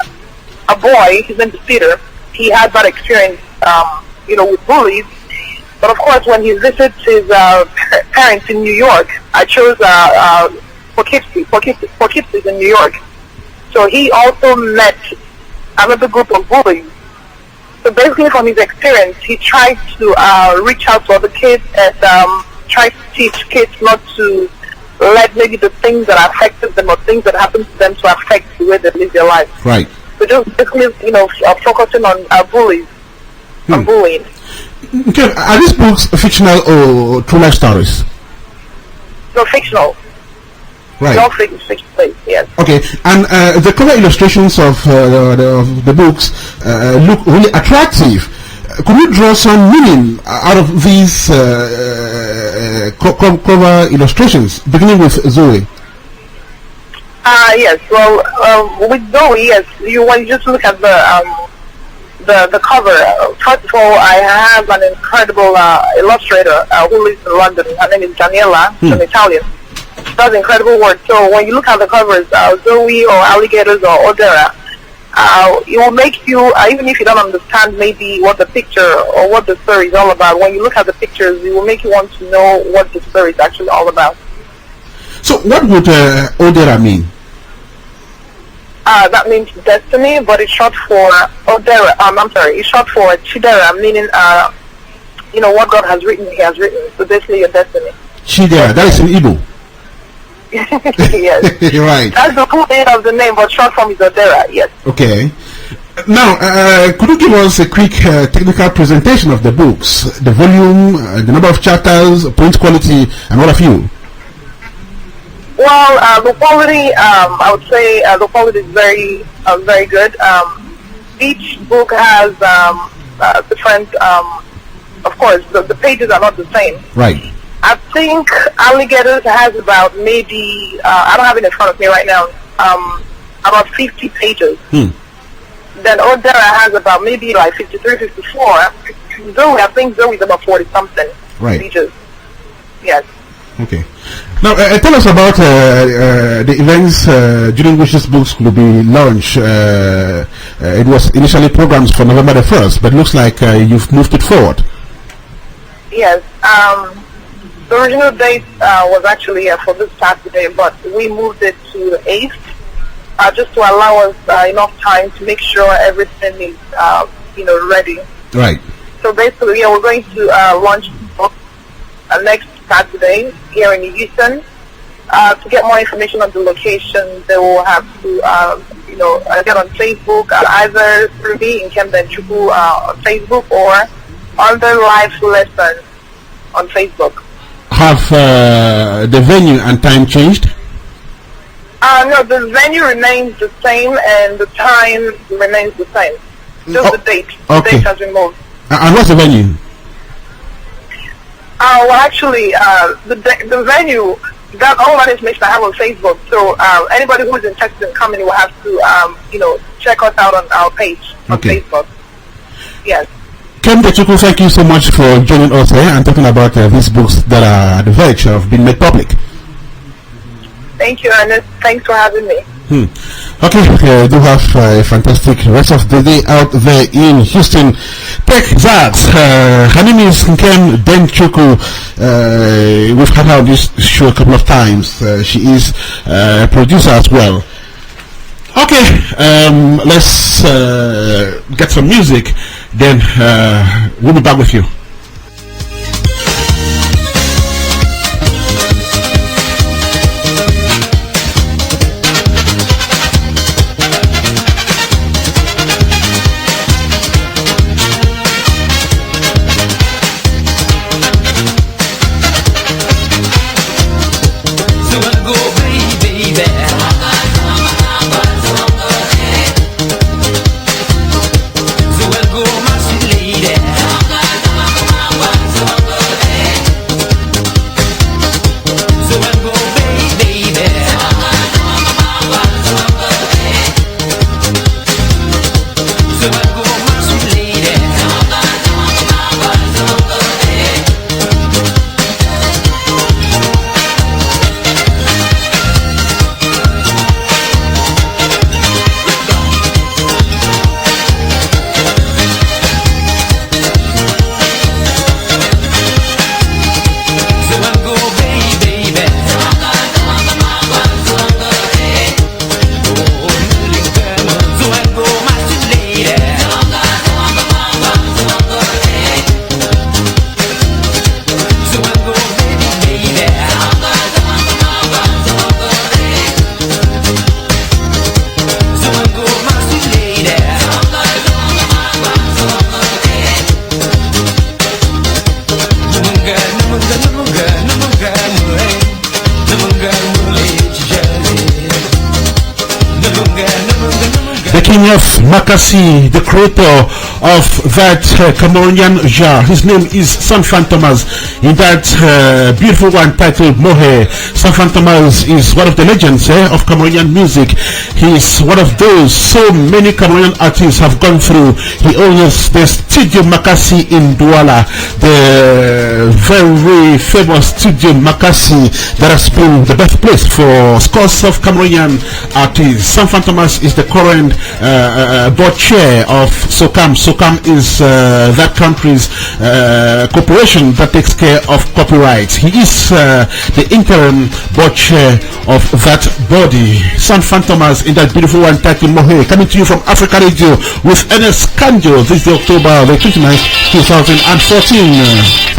a boy. His name is Peter. He had that experience, with bullies. But of course, when he visits his parents in New York, I chose Poughkeepsie. Poughkeepsie is in New York. So he also met another group of bullies. So basically, from his experience, he tried to reach out to other kids and try to teach kids not to let maybe the things that affected them or things that happened to them to affect the way they live their life. Right. So just basically, focusing on bullies, on bullying. Okay, are these books fictional or true life stories? No, fictional. Right. No fiction, yes. Okay, and the cover illustrations of the books look really attractive. Could you draw some meaning out of these cover illustrations, beginning with Zoe? Yes. Well, with Zoe, yes. When you just look at the cover, first of all, I have an incredible illustrator who lives in London. Her name is Daniela. She's an Italian. She does incredible work. So when you look at the covers, Zoe or Alligators or Odera, it will make you, even if you don't understand maybe what the picture or what the story is all about, when you look at the pictures, it will make you want to know what the story is actually all about. So what would Odera mean? That means destiny, but it's short for Odera. It's short for Chidera, meaning what God has written, He has written. So basically, your destiny. Chidera, that is in Igbo. Yes. Right. That's the full name of the name, but short form is Odera. Yes. Okay. Now, could you give us a quick technical presentation of the books, the volume, the number of chapters, print quality, and what have you? Well, the quality, I would say the quality is very, very good. Each book has different, of course, the pages are not the same. Right. I think Alligators has about maybe, I don't have it in front of me right now, about 50 pages. Then Odera has about maybe like 53, 54. Zoe, I think Zoe is about 40 something pages. Yes. Okay. Now, tell us about the events during which these books will be launched. It was initially programmed for November the 1st, but looks like you've moved it forward. Yes. The original date was actually for this Saturday, but we moved it to the 8th. Just to allow us enough time to make sure everything is, ready. Right. So basically, we're going to launch the book next Saturday here in Houston. To get more information on the location, they will have to, get on Facebook, either through me in Camden Chuku on Facebook or on the live lesson on Facebook. Have the venue and time changed? No, the venue remains the same and the time remains the same. Just the date. The date has been moved. And what's the venue? Well, actually, the venue, that all that information I have on Facebook. So anybody who is interested in coming will have to, check us out on our page on Facebook. Yes. Kemde Chukwu, thank you so much for joining us here and talking about these books that are at the verge of being made public. Thank you, Ernest. Thanks for having me. Okay, do have a fantastic rest of the day out there in Houston, Texas. Her name is Nkem Denchuku. We've had her on this show a couple of times. She is a producer as well. Okay, let's get some music, then we'll be back with you. King of Makassi, the creator of that Cameroonian jar. His name is Sanfan Thomas. In that beautiful one titled Mohe, Sanfan Thomas is one of the legends of Cameroonian music. He is one of those so many Cameroonian artists have gone through. He owns the Studio Makassi in Douala, the very famous Studio Makassi that has been the birthplace for scores of Cameroonian artists. Sanfan Thomas is the current board chair of SOCAM. SOCAM is that country's corporation that takes care of copyrights. He is the interim board chair of that body. Sanfan Thomas in that beautiful one titled Mohe, coming to you from Africa Radio with Ernest Kanjo. This is October the 29th, 2014. Yeah.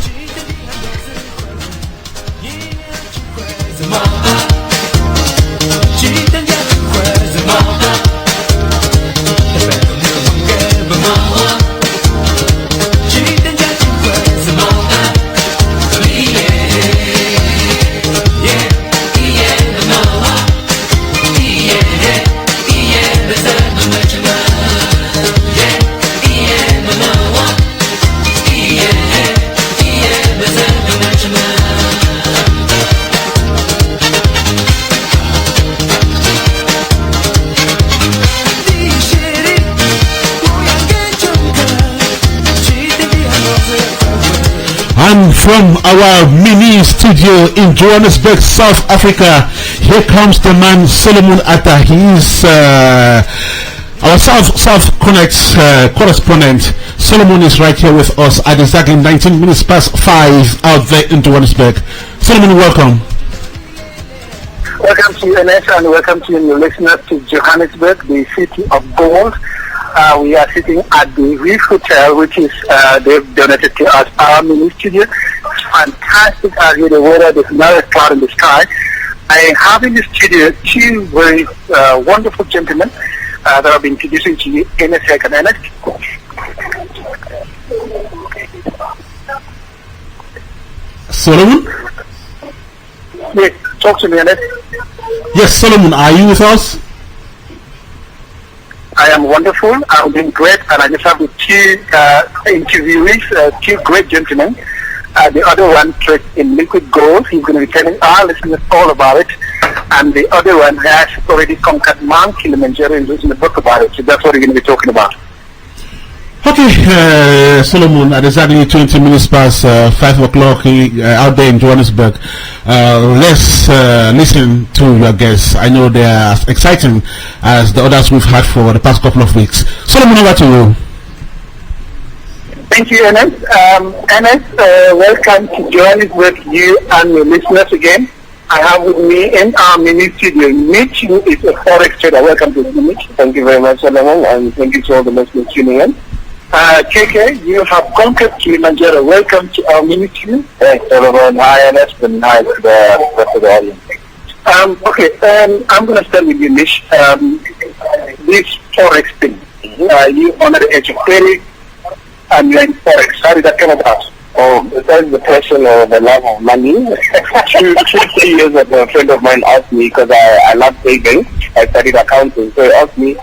From our mini studio in Johannesburg, South Africa, here comes the man Solomon Atta. He's our South Connect correspondent. Solomon is right here with us at exactly 19 minutes past 5 out there in Johannesburg. Solomon, welcome. Welcome to you, Ernest, and welcome to your listeners to Johannesburg, the city of gold. We are sitting at the Reef Hotel, which is they've donated to us our mini studio. It's fantastic out here. The weather, there's not a cloud in the sky. I have in the studio two very wonderful gentlemen that I'll be introducing to you in a second. Ernest. Solomon? Yes, talk to me, Ernest. Yes, Solomon, are you with us? I am wonderful. I'm doing great, and I just have the two interviewees, two great gentlemen. The other one trades in liquid gold. He's going to be telling our listeners all about it. And the other one has already conquered Mount Kilimanjaro and written a book about it. So that's what we're going to be talking about. Okay, Solomon, at exactly 20 minutes past 5 o'clock out there in Johannesburg. Let's listen to your guests. I know they are as exciting as the others we've had for the past couple of weeks. Solomon, over to you. Thank you, Ernest. Ernest, welcome to Johannesburg, you and your listeners again. I have with me in our mini studio, Mitch, who is a forex trader. Welcome to the Mitch. Thank you very much, Solomon, and thank you to all the listeners tuning in. KK, you have conquered Kilimanjaro. Welcome to our mini studio. Thanks, Solomon. Hi, Ernest, and hi to the rest of the audience. I'm going to start with you, Mitch. This forex thing, you under the age of 30, and you're in forex. How did that come about? Oh, that is the passion or the love of money. 2 years ago, a friend of mine asked me, because I love saving, I studied accounting, so he asked me,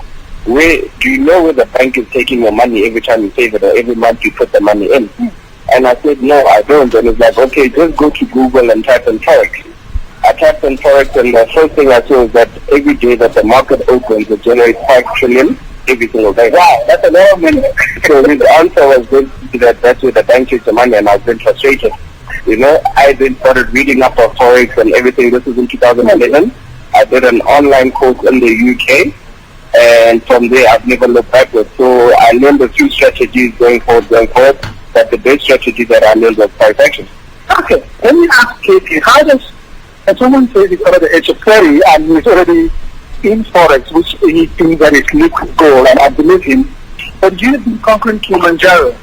do you know where the bank is taking your money every time you save it or every month you put the money in? And I said, no, I don't. And he's like, okay, just go to Google and type in forex. I typed in forex, and the first thing I saw is that every day that the market opens, it generates 5 trillion every single day. Wow, that's a lot of money. So his answer was basically that that's where the bank takes the money, and I've been frustrated. You know, I then started reading up on forex and everything. This was in 2011. I did an online course in the UK, and from there I've never looked backwards. So I learned a few strategies going forward, but the best strategy that I learned was price action. Okay, let me ask KK, how does, when someone says he's over the age of 30 and he's already in forex, which he thinks that is liquid gold, and I believe him, but you've been conquering Kilimanjaro?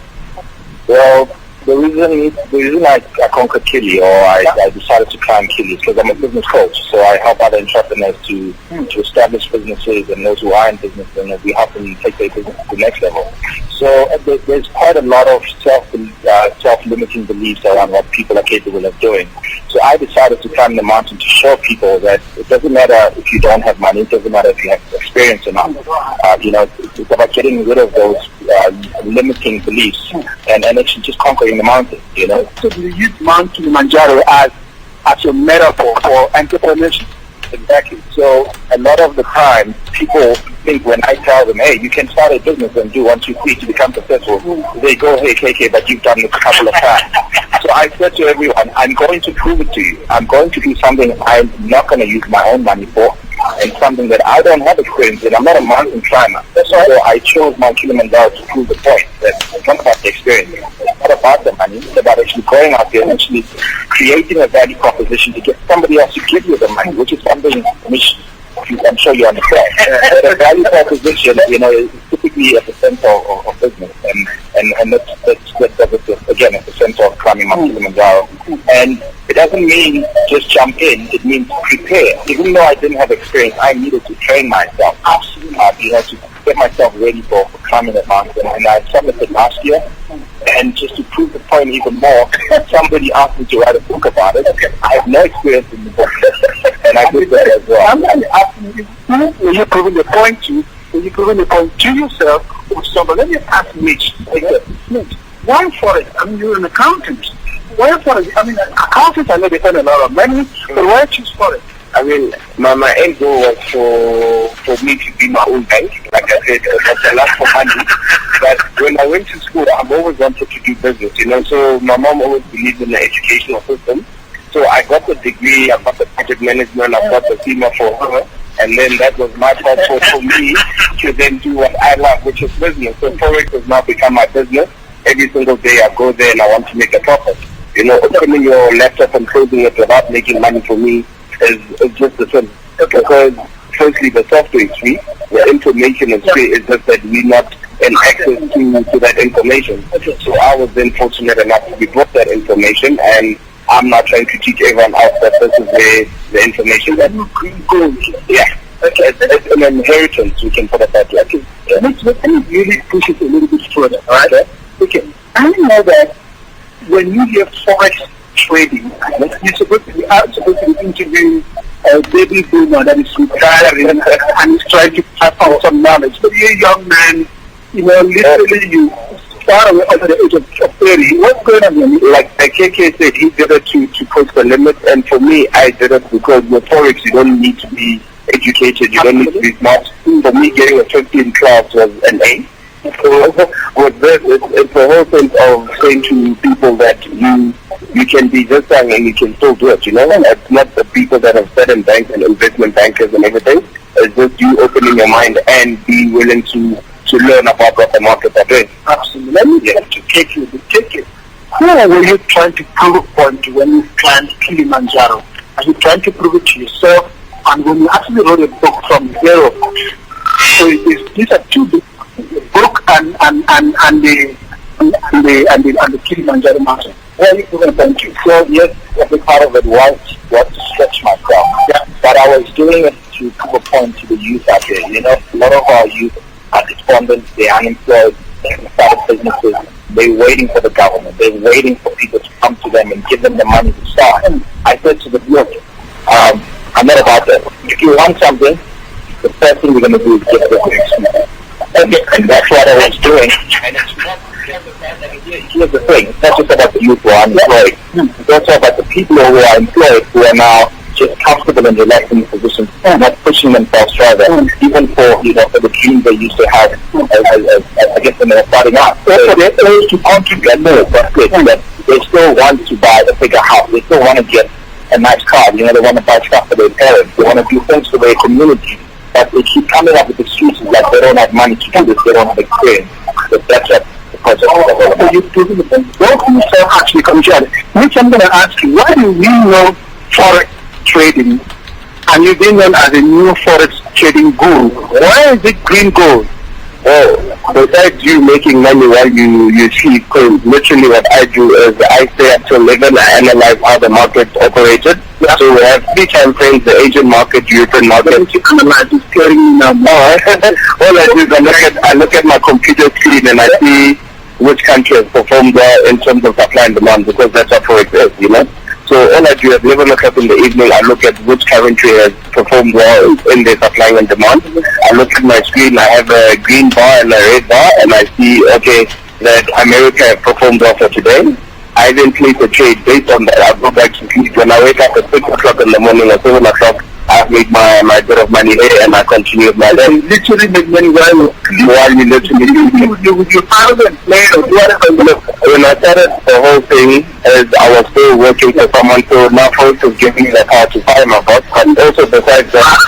Well, the reason I conquered Kili, or I decided to climb Kili, is because I'm a business coach. So I help other entrepreneurs to establish businesses, and those who are in business, and we help them take their business to the next level. So there's quite a lot of self-limiting beliefs around what people are capable of doing. So I decided to climb the mountain to show people that it doesn't matter if you don't have money, it doesn't matter if you have experience or not. It's about getting rid of those limiting beliefs and actually just conquering the mountain, you know. So do you use Mount Kilimanjaro as a metaphor for entrepreneurship? Exactly. So a lot of the time, people think when I tell them, hey, you can start a business and do 1, 2, 3 to become successful, they go, hey, KK, but you've done this a couple of times. So I said to everyone, I'm going to prove it to you. I'm going to do something I'm not going to use my own money for, and something that I don't have experience in. I'm not a mountain climber. That's why I chose Mount Kilimanjaro to prove the point that it's not about the experience. It's not about the money. It's about actually going out there and actually creating a value proposition to get somebody else to give you the money, which is something which I'm sure you understand. The value proposition, is typically at the center of business, and that's again at the center of climbing Mount Kilimanjaro. And it doesn't mean just jump in. It means prepare. Even though I didn't have experience, I needed to train myself, to get myself ready for climbing that mountain. And I submitted last year. And just to prove the point even more, somebody asked me to write a book about it. I have no experience in the book, and I did that as well. I'm asking you, were you proving the point to yourself or somebody? Let me ask Mitch. Mitch, why forex? I mean, you're an accountant. Why forex? I mean, accountants, I know they earn a lot of money, but why choose forex? I mean, my end goal was for me to be my own bank. Like I said, that's a lot for money. But when I went to school, I've always wanted to do business, you know. So my mom always believed in the educational system. So I got the degree, I got the project management, I got the FEMA for her. And then that was my passport for me to then do what I love, which is business. So Forex has now become my business. Every single day I go there and I want to make a profit. You know, opening your laptop and closing it without making money for me is just the same. Because firstly, the software is free, the information is free. It's just that we're not in access to that information. So I was then fortunate enough to be brought that information, and I'm not trying to teach everyone else that this is where the information that goes. Yeah. Okay, it's an inheritance, we can put it that way. Okay. Let me really push it a little bit further, alright? Okay. I know that when you hear forex trading, you're supposed to be interviewing a baby boomer that is retiring and is trying to pass on some knowledge. But you're a young man, you know, literally you far away under the age of 30. What's going on here? Like KK said, he did it to push the limit, and for me, I did it because with forex, you don't need to be educated, you don't need to be smart. For me, getting a 15 class was an A. So with this, it's the whole sense of saying to people that you can be just young and you can still do it, you know? It's not the people that have sat in banks and investment bankers and everything. It's just you opening your mind and be willing to learn about what the markets are doing. Absolutely. Let me get to take you. Who were you trying to prove a point to when you climbed Kilimanjaro? Are you trying to prove it to yourself? And when you actually wrote a book from zero, so these are two books, the book and the Kilimanjaro mountain. Well, you can thank you. So yes, a big part of it was to stretch myself. Yeah. But I was doing it to prove a point to the youth out there. You know, a lot of our youth are despondent, they're unemployed, they haven't started businesses, they're waiting for the government, they're waiting for people to come to them and give them the money to start. And I said to the youth, I'm not about that. If you want something, the first thing we're going to do is get it. And that's what I was doing. And here's the thing, it's not just about the youth who are unemployed. It's also about the people who are employed who are now just comfortable and relaxed in the position, not pushing themselves further, even for the dreams they used to have, I guess, when they were starting out. So they're able to contribute more, but they still want to buy a bigger house. They still want to get a nice car. You know, they want to buy stuff for their parents. They want to do things for their community. But they keep coming up with excuses like they don't have money to do this, they don't have experience. But that's what the project is all about. So you've proven the thing. Both yourself actually come together. Which I'm going to ask you, why do we know forex trading and you've been known as a new forex trading guru? Why is it green gold? Well, besides you making money while you sleep, because literally what I do is I stay up till 11, I analyze how the market operated. Yeah. So we have 3 time frames, the Asian market, European market. You analyze is clearing now. All I do is I look at my computer screen and I see which country has performed well in terms of supply and demand, because that's what forex is, you know. So all I do is never look up in the evening, I look at which country has performed well in their supply and demand. I look at my screen, I have a green bar and a red bar, and I see, okay, that America has performed well for today. I then place a trade based on that. I go back to sleep. When I wake up at 6 o'clock in the morning or 7 o'clock, I've made my bit of money here and I continue with my day. You literally make money while you literally you follow and play or do whatever. When I started the whole thing, as I was still working for someone, so now folks is giving me the power to buy my boss. And also besides that,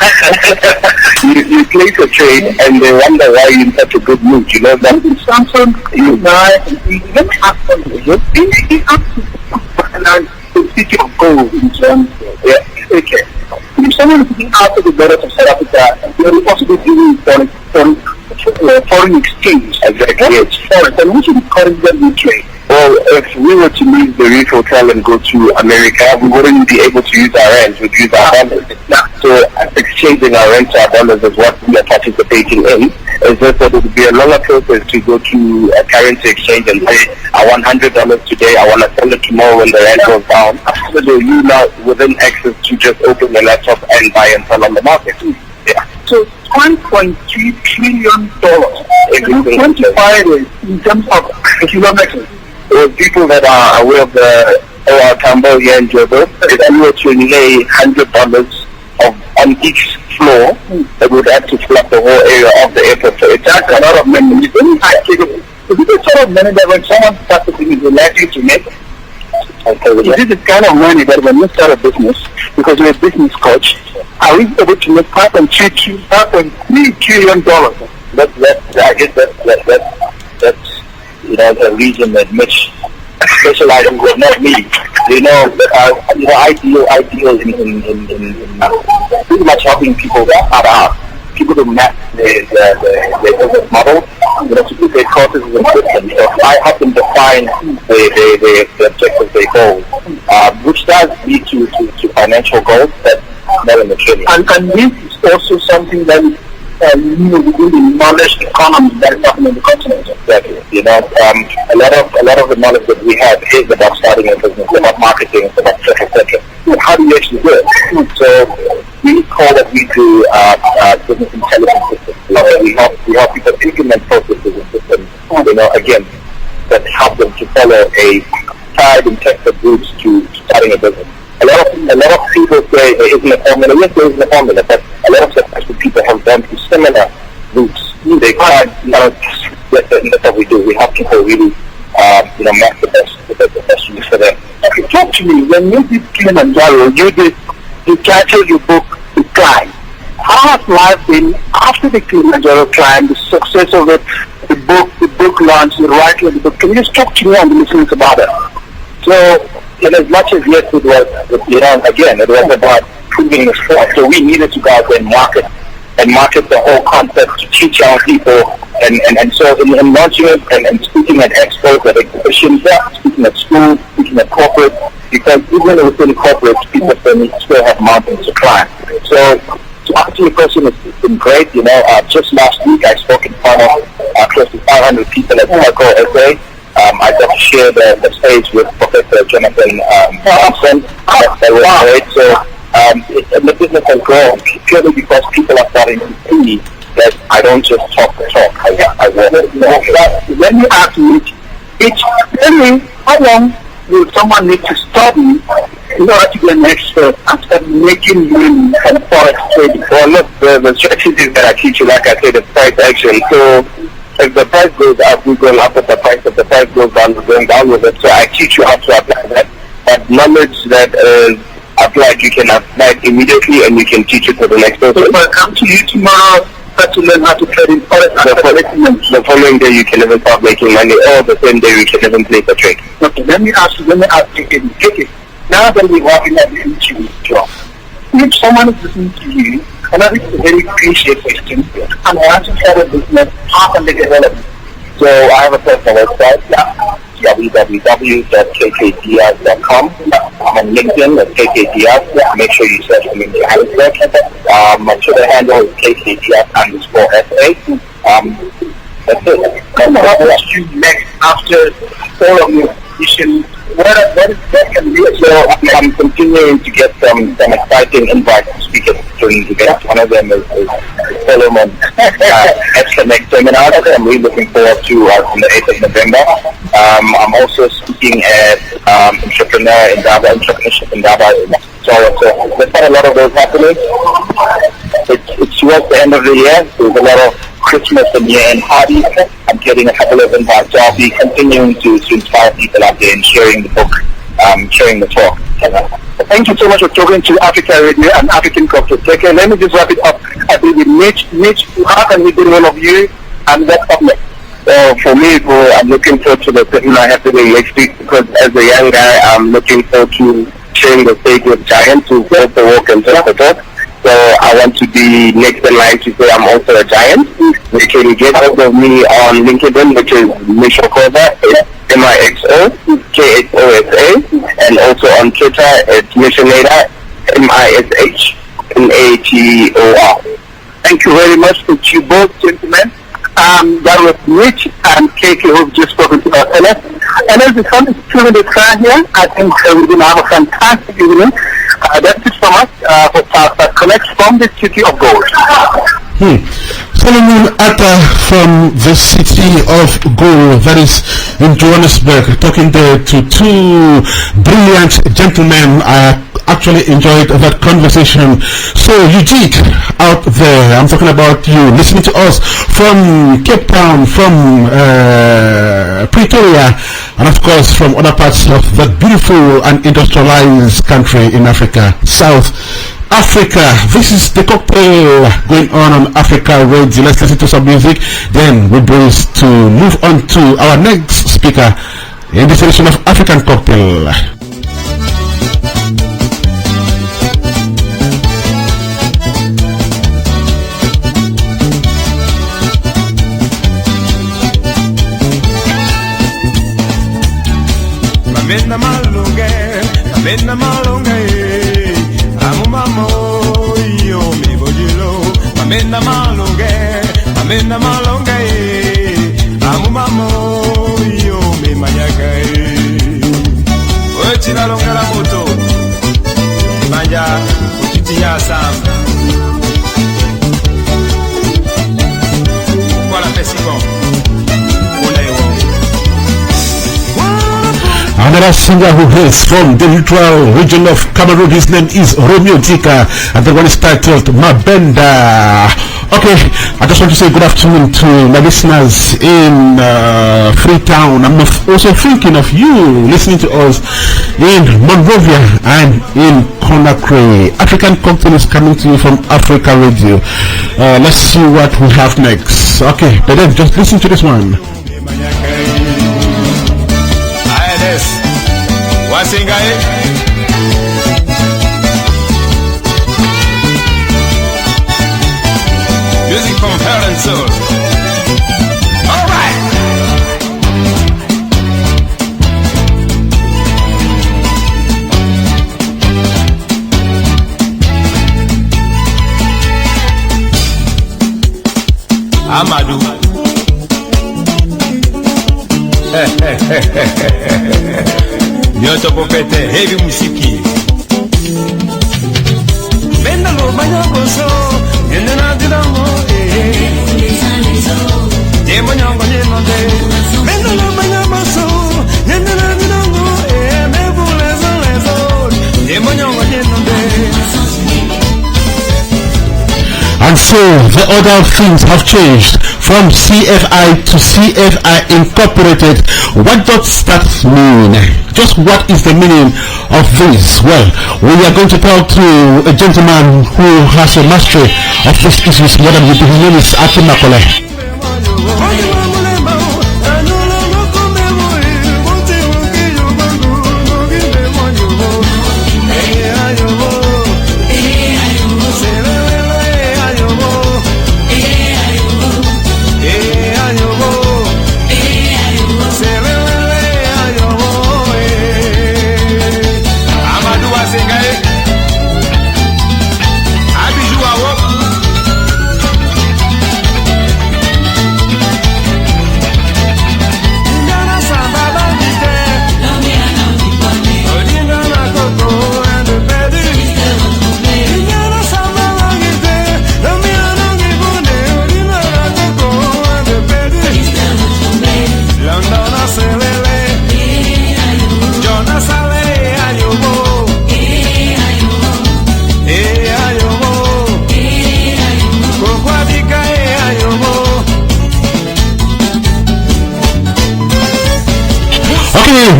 you place a trade and they wonder why you're in such a good mood. You know that Samsung, you let me ask something. You have to city of gold in terms of okay. If someone is looking after the dollars of South Africa, they will also be doing foreign exchange. Exactly. Yes. Foreign. And we should encourage them to trade. Well, if we were to leave the Reef Hotel and go to America, we wouldn't be able to use our rands, we'd use our dollars. So exchanging our rands to our dollars is what we are participating in. It's just that it would be a longer process to go to a currency exchange and say, I want $100 today, I want to sell it tomorrow when the rand goes down. So you now within access to just open the laptop and buy and sell on the market. Yeah. So $1.3 trillion. Can you quantify it in terms of kilometers? With people that are aware of the OR Tambo here in Joburg, if you were to lay $100 on each floor that would have to flood the whole area of the airport. So it's a lot of money. It's the sort of money that when someone starts a business, they're likely to make. It is the kind of money that when you start a business, because you're a business coach, are we able to make $5.3 trillion? I guess that's the region that Mitch specializes with, not me. Ideal in pretty much helping people people to map their business model, to put their processes in systems. So I help them define the objectives, their goals, which does lead to financial goals that's not in the training. And this is also something that is within the knowledge economy that is happening in the continent. Exactly. A lot of the knowledge that we have is about starting a business, about marketing, about etc. How do you actually do it? So we call what we do business intelligence systems. We help people implement processes and systems. Again, that help them to follow a tried and tested routes to starting a business. A lot of people say there isn't a formula. Yes, there isn't a formula, but a lot of successful people have gone through similar routes. They can't, that's what we do. We help people really, map the best use for them. Okay, talk to me. When you did Kilimanjaro, you titled your book The Climb. How has life been after the Kilimanjaro climb, the success of it, the book launch, the writing of the book? Can you just talk to me and the listeners about it? So, as much as yes, it was, again, it was about proving the sport. So we needed to go out there and market the whole concept to teach young people. And so in launching it and speaking at expos, at exhibitions, speaking at schools, speaking at corporate, because even within corporate, people still have mountains to climb. So to answer your question, it's been great. Just last week I spoke in front of close to 500 people at Afrikka SA. I got to share the stage with Professor Jonathan Thompson. That was great. So the business has grown purely because people are starting to see that I don't just talk the talk. I want it. When you ask me, tell me how long will someone need to study in order to be an expert after making money from forex trading? Well, look, the strategies that I teach you, like I said, it's price action. So if the price goes up, we go up with the price. If the price goes down, we're going down with it. So I teach you how to apply that. But knowledge that is applied, you can apply it immediately and you can teach it to the next person. So if I come to you tomorrow, start to learn how to trade in forex, the following day you can even start making money, or the same day you can even place a trade. Okay, let me ask you, okay. Now that we're working at the industry job, if someone is listening to you, and I think it's a very cliche question, and I want to start a business, how can they develop? So I have a personal website, www.kkdiaz.com. I'm on LinkedIn at kkdiaz. Make sure you search for me in Johannesburg. My Twitter handle is kkdiaz_SA. That's it. What will you next after all of your missions? What is that can be? So I'm continuing to get some exciting invites to speak at certain events. One of them is Solomon Extra Next Seminar that I'm really looking forward to on the 8th of November. I'm also speaking at Entrepreneurship in Daba. So there's quite a lot of those happening. It's towards the end of the year. There's a lot of Christmas and year-end parties. I'm getting a couple of invites, so I'll be continuing to inspire people out there and sharing the book, sharing the talk. Thank you so much for talking to Africa Radio and African Corporate. Okay, let me just wrap it up. I think with Mitch, how can we do all of you and what's up next? For me, I'm looking forward to the seminar I have to do next week, because as a young guy, I'm looking forward to sharing the stage with giants who walk the walk and talk the talk. So I want to be next in line to say I'm also a giant. You can get hold of me on LinkedIn, which is Misho Koza, it's MIXO, KXOSA, and also on Twitter, it's Missionator, MISHNATOR. Thank you very much to you both, gentlemen. That was Rich and KK who've just spoken to us. And as the sun is still in the sky here, I think we're going to have a fantastic evening. That's it from us for South that connects from the City of Gold. Solomon Atta from the City of Gold, that is in Johannesburg, talking there to two brilliant gentlemen. I actually enjoyed that conversation. So Eugene, out there, I'm talking about you, listening to us from Cape Town, from Pretoria, and of course from other parts of that beautiful and industrialized country in Africa, South Africa. This is the cocktail going on Africa Radio. Let's listen to some music, then we'll breeze to move on to our next speaker in this edition of African Cocktail. Amenda malunga amumamo yo me bojilo amenda malunga amumamo yo me mayaga ochila longa la moto manja ukitiya sam voilà festival Another singer who hails from the neutral region of Cameroon, his name is Romeo Dika, and the one is titled Mabenda. Okay, I just want to say good afternoon to my listeners in Freetown. I'm also thinking of you listening to us in Monrovia and in Conakry. African Cocktail is coming to you from Africa Radio. Let's see what we have next. Okay, but then just listen to this one. Music from Heart and Soul. All right. Amadou. Nyoto popete heavy musiki. Benda lo banyaboso, yende na didango Yembo nyongo nyemande. Benda lo banyaboso, yende na didango mebu lezo. Yembo nyongo nyemande. And so the other things have changed from CFI to CFI Incorporated. What does that mean? Just what is the meaning of this? Well, we are going to talk to a gentleman who has a mastery of these issues more than we do. His name is Akim Makole.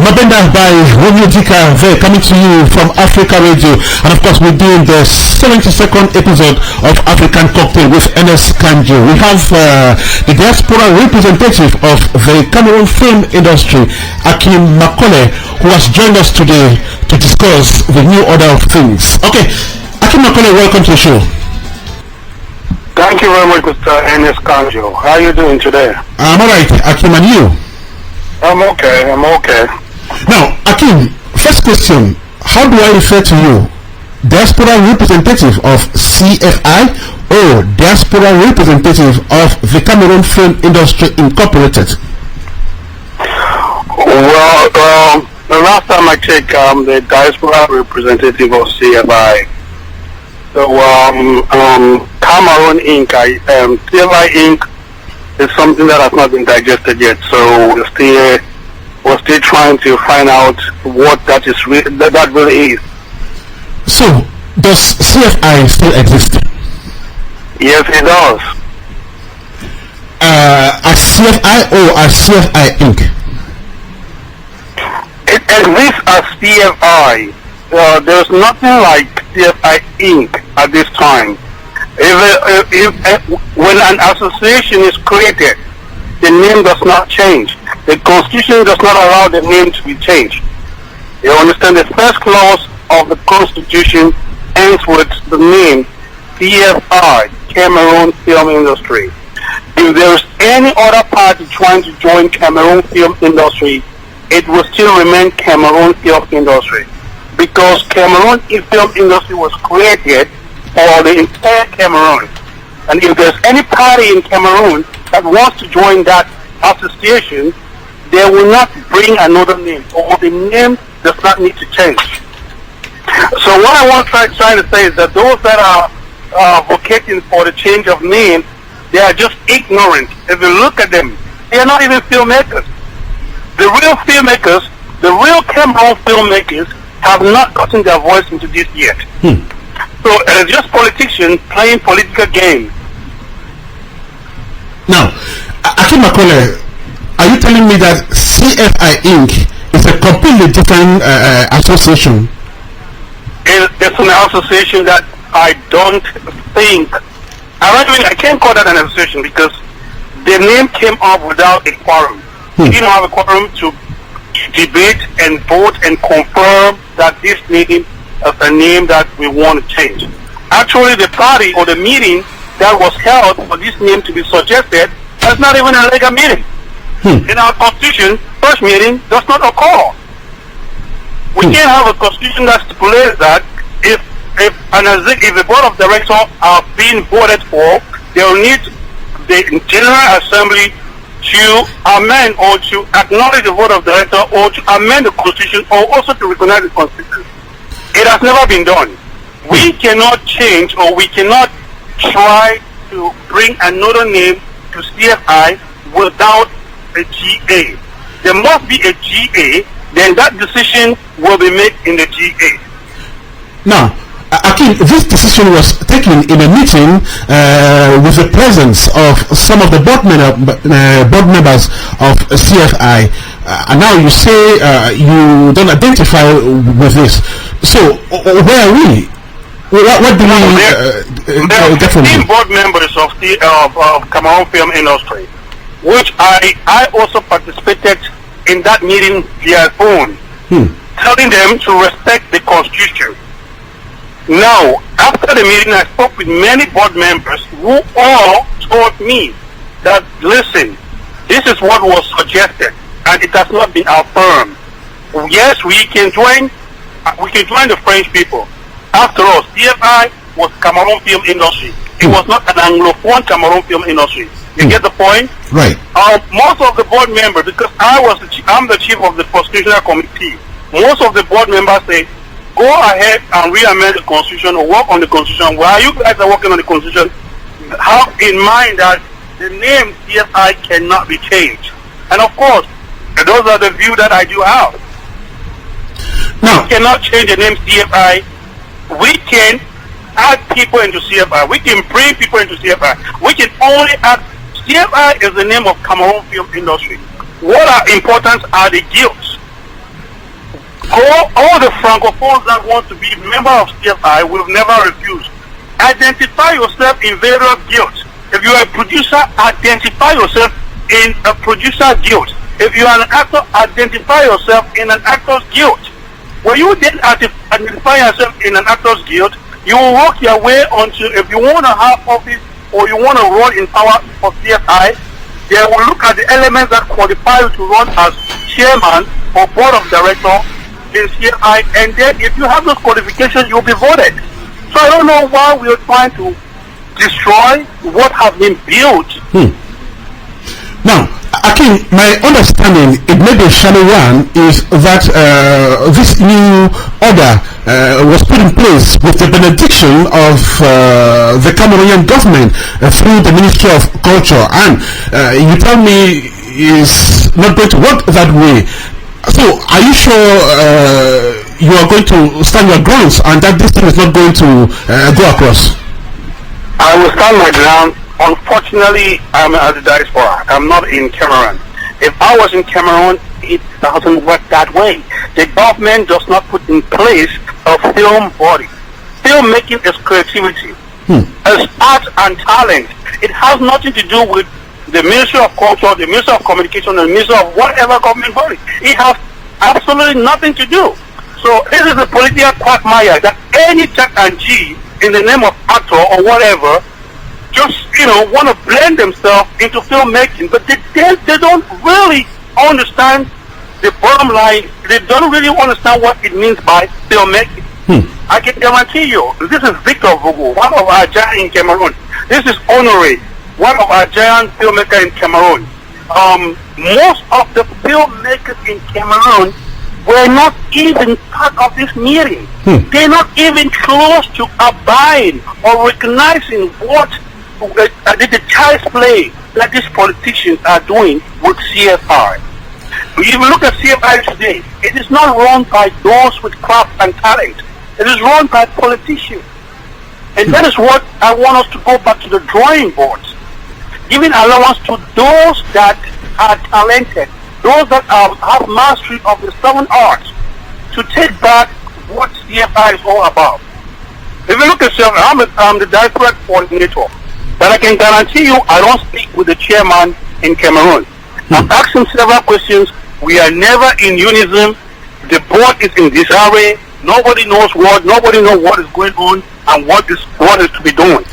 Mabenda by Romeo Dika, they're coming to you from Africa Radio, and of course we're doing the 72nd episode of African Cocktail with Ernest Kanjo. We have the diaspora representative of the Cameroon film industry, Akim Makole, who has joined us today to discuss the new order of things. Okay, Akim Makole, welcome to the show. Thank you very much, Mr. Ernest Kanjo. How are you doing today? I'm alright, Akim, and you? I'm okay. Now, Akim, first question, how do I refer to you? Diaspora representative of CFI or diaspora representative of the Cameroon Film Industry Incorporated? Well, the last time I checked, I'm the diaspora representative of CFI. So, Cameroon Inc., CFI Inc. is something that has not been digested yet, so we're still trying to find out what that really is. So Does CFI still exist? Yes, it does. As CFI or as CFI Inc.? It exists as CFI. There's nothing like CFI Inc. at this time. When an association is created, the name does not change. The Constitution does not allow the name to be changed. You understand? The first clause of the Constitution ends with the name CFI, Cameroon Film Industry. If there is any other party trying to join Cameroon Film Industry, it will still remain Cameroon Film Industry, because Cameroon Film Industry was created for the entire Cameroon. And if there's any party in Cameroon that wants to join that association, they will not bring another name, or the name does not need to change. So what I want to try to say is that those that are advocating for the change of name, they are just ignorant. If you look at them, they are not even filmmakers. The real filmmakers, the real Cameroon filmmakers, have not gotten their voice into this yet. So it's just politicians playing political games. Now, Akim Makole, are you telling me that CFI Inc. is a completely different association? It's an association that I don't think, I can't call that an association, because the name came up without a quorum. We didn't have a quorum to debate and vote and confirm that this name is a name that we want to change. Actually, the party or the meeting that was held for this name to be suggested is not even a legal meeting. In our constitution, such meeting does not occur. We can't have a constitution that stipulates that if the board of directors are being voted for, they will need the General Assembly to amend or to acknowledge the vote of director, or to amend the constitution, or also to recognize the constitution. It has never been done. We cannot change, or we cannot try to bring another name to CFI without a GA. There must be a GA, then that decision will be made in the GA. Now, Akim, this decision was taken in a meeting with the presence of some of the board members of CFI, and now you say you don't identify with this. So, where are we? What do we get from you? Board members of Cameroon Film Industry, which I also participated in that meeting via phone, telling them to respect the Constitution. Now, after the meeting, I spoke with many board members who all told me that, listen, this is what was suggested, and it has not been affirmed. Yes, we can join the French people. After all, CFI was Cameroon Film Industry. It was not an Anglophone Cameroon Film Industry. You get the point? Right. Most of the board members, because I'm the chief of the Constitutional Committee, most of the board members say, go ahead and re-amend the Constitution or work on the Constitution. While you guys are working on the Constitution, have in mind that the name CFI cannot be changed. And of course, those are the views that I do have. No. We cannot change the name CFI. We can add people into CFI. We can bring people into CFI. We can only add. CFI is the name of Cameroon Film Industry. What are important are the guilds. All the francophones that want to be member of CFI will never refuse. Identify yourself in various guilds. If you are a producer, identify yourself in a producer guild. If you are an actor, identify yourself in an actor's guild. When you then identify yourself in an actor's guild, you will work your way onto, if you want to have office or you want to run in power for CFI, they will look at the elements that qualify you to run as chairman or board of director in CFI, and then if you have those qualifications, you'll be voted. So I don't know why we are trying to destroy what has been built. Now, Akim, my understanding, it may be a shallow one, is that this new order was put in place with the benediction of the Cameroonian government through the Ministry of Culture, and you tell me is not going to work that way. So, are you sure you are going to stand your grounds and that this thing is not going to go across? I will stand my ground. Unfortunately, I'm at the diaspora. I'm not in Cameroon. If I was in Cameroon, it doesn't work that way. The government does not put in place a film body. Filmmaking is creativity. As art and talent. It has nothing to do with the Ministry of Culture, the Ministry of Communication, and the Ministry of whatever government body. It has absolutely nothing to do. So this is a political quagmire that any Jack and G in the name of actor or whatever just, want to blend themselves into filmmaking, but they don't really understand the bottom line. They don't really understand what it means by filmmaking. I can guarantee you, this is Victor Vugu, one of our giants in Cameroon. This is Honoré, one of our giant filmmakers in Cameroon. Most of the filmmakers in Cameroon were not even part of this meeting. They're not even close to abiding or recognizing what the child's play that these politicians are doing with CFI. If you look at CFI today, it is not run by those with craft and talent. It is run by politicians. And that is what I want us to go back to the drawing boards. Giving allowance to those that are talented, those that have mastery of the 7 arts, to take back what CFI is all about. If you look at CFI, I'm the direct coordinator. But I can guarantee you, I don't speak with the chairman in Cameroon. I've asked him several questions. We are never in unison. The board is in disarray. Nobody knows what is going on and what is to be done.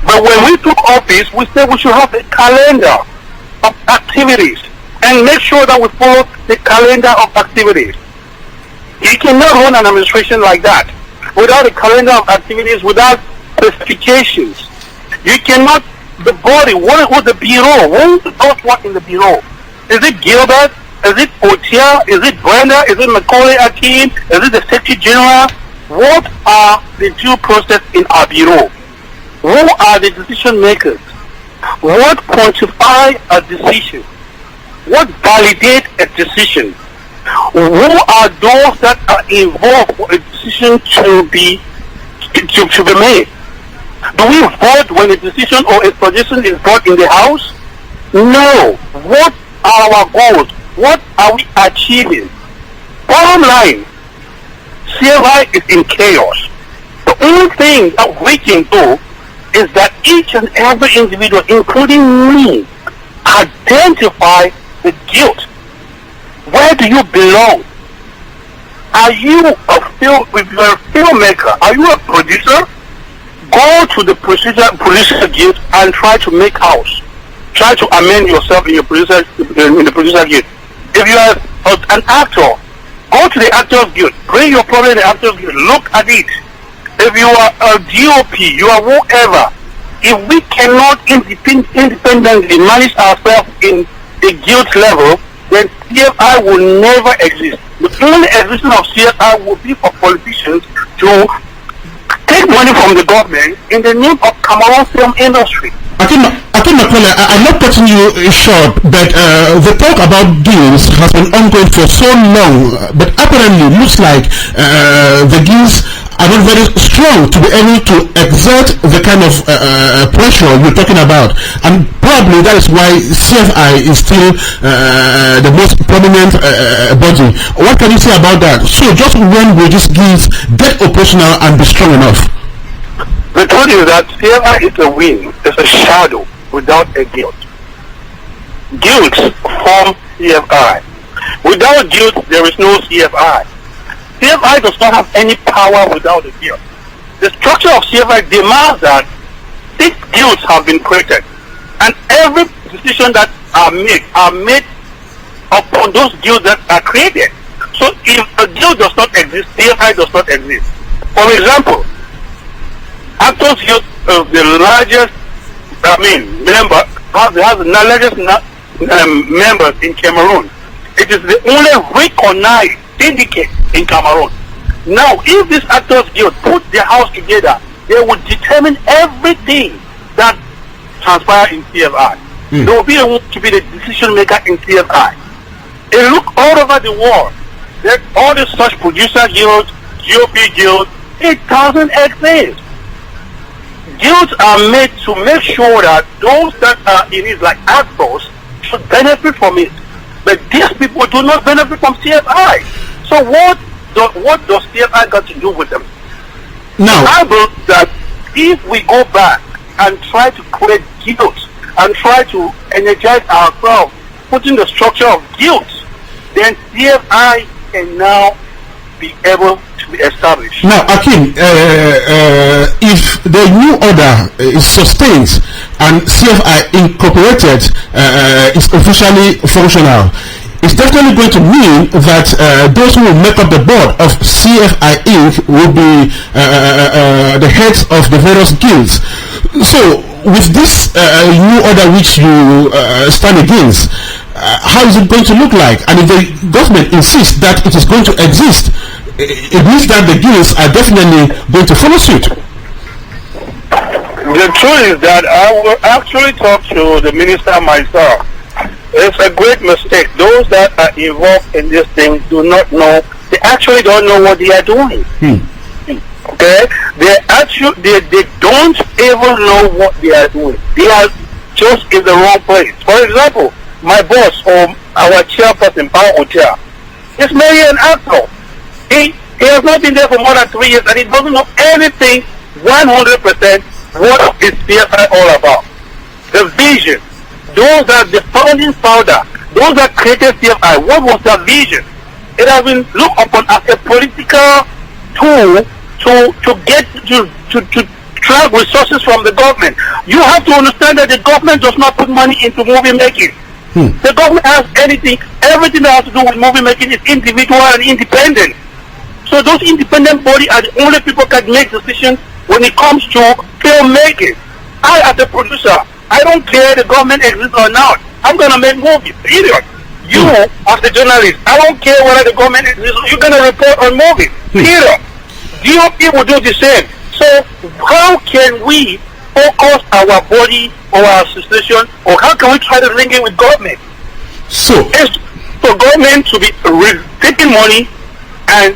But when we took office, we said we should have a calendar of activities and make sure that we follow the calendar of activities. You cannot run an administration like that without a calendar of activities, without specifications. You cannot, the body, what the bureau, who does what in the bureau? Is it Gilbert? Is it Otia? Is it Brenda? Is it Macaulay Akin? Is it the Secretary General? What are the due process in our bureau? Who are the decision makers? What quantify a decision? What validate a decision? Who are those that are involved for a decision to be made? Do we vote when a decision or a suggestion is brought in the House? No. What are our goals? What are we achieving? Bottom line, CFI is in chaos. The only thing that we can do is that each and every individual, including me, identify the guilt. Where do you belong? Are you if you're a filmmaker, are you a producer? Go to the producer guild and try to make house. Try to amend yourself in the producer guild. If you are an actor, go to the actors guild. Bring your problem in the actors guild. Look at it. If you are a DOP, you are whoever. If we cannot independently manage ourselves in the guild level, then CFI will never exist. The only existence of CFI will be for politicians to take money from the government in the name of Cameroon film industry. I'm not cutting you short, but the talk about guilds has been ongoing for so long, but apparently it looks like the guilds are not very strong to be able to exert the kind of pressure you're talking about, and probably that is why CFI is still the most prominent body. What can you say about that? So just when will these guilds get operational and be strong enough? The truth is that CFI is a wing, it's a shadow without a guild. Guilds form CFI. Without guild, there is no CFI. CFI does not have any power without a guild. The structure of CFI demands that 6 guilds have been created, and every decision that are made upon those guilds that are created. So if a guild does not exist, CFI does not exist. For example, Actors Guild is the largest, member, has the largest members in Cameroon. It is the only recognized syndicate in Cameroon. Now, if this Actors Guild put their house together, they would determine everything that transpires in CFI. They will be able to be the decision maker in CFI. They look all over the world. That all the such producer guilds, GOP guilds, 8,000 essays. Guilds are made to make sure that those that are in it, like actors, should benefit from it. But these people do not benefit from CFI. So what does CFI got to do with them? Now, I believe that if we go back and try to create guilds and try to energize ourselves, putting the structure of guilds, then CFI can now be able to be established. Now, Akim, if the new order is sustained and CFI Incorporated is officially functional, it's definitely going to mean that those who will make up the board of CFI Inc. will be the heads of the various guilds. So, with this new order which you stand against, how is it going to look like? And if the government insists that it is going to exist, it means that the guilds are definitely going to follow suit. The truth is that I will actually talk to the minister myself. It's a great mistake. Those that are involved in this thing do not know. They actually don't know what they are doing. Okay? They don't even know what they are doing. They are just in the wrong place. For example, my boss or our chairperson, Power Hotel, is merely an actor. He has not been there for more than 3 years and he doesn't know anything 100% what is CFI all about. The vision. Those are the founding founder. Those that created CFI. What was their vision? It has been looked upon as a political tool to get to track resources from the government. You have to understand that the government does not put money into movie making. The government has everything that has to do with movie making is individual and independent. So those independent bodies are the only people that can make decisions when it comes to filmmaking. I, as a producer, I don't care the government exists or not. I'm going to make movies, period. You, as a journalist, I don't care whether the government exists. You're going to report on movies, period. GOP will do the same. So how can we focus our body or our association, or how can we try to link it with government? So it's for government to be taking money and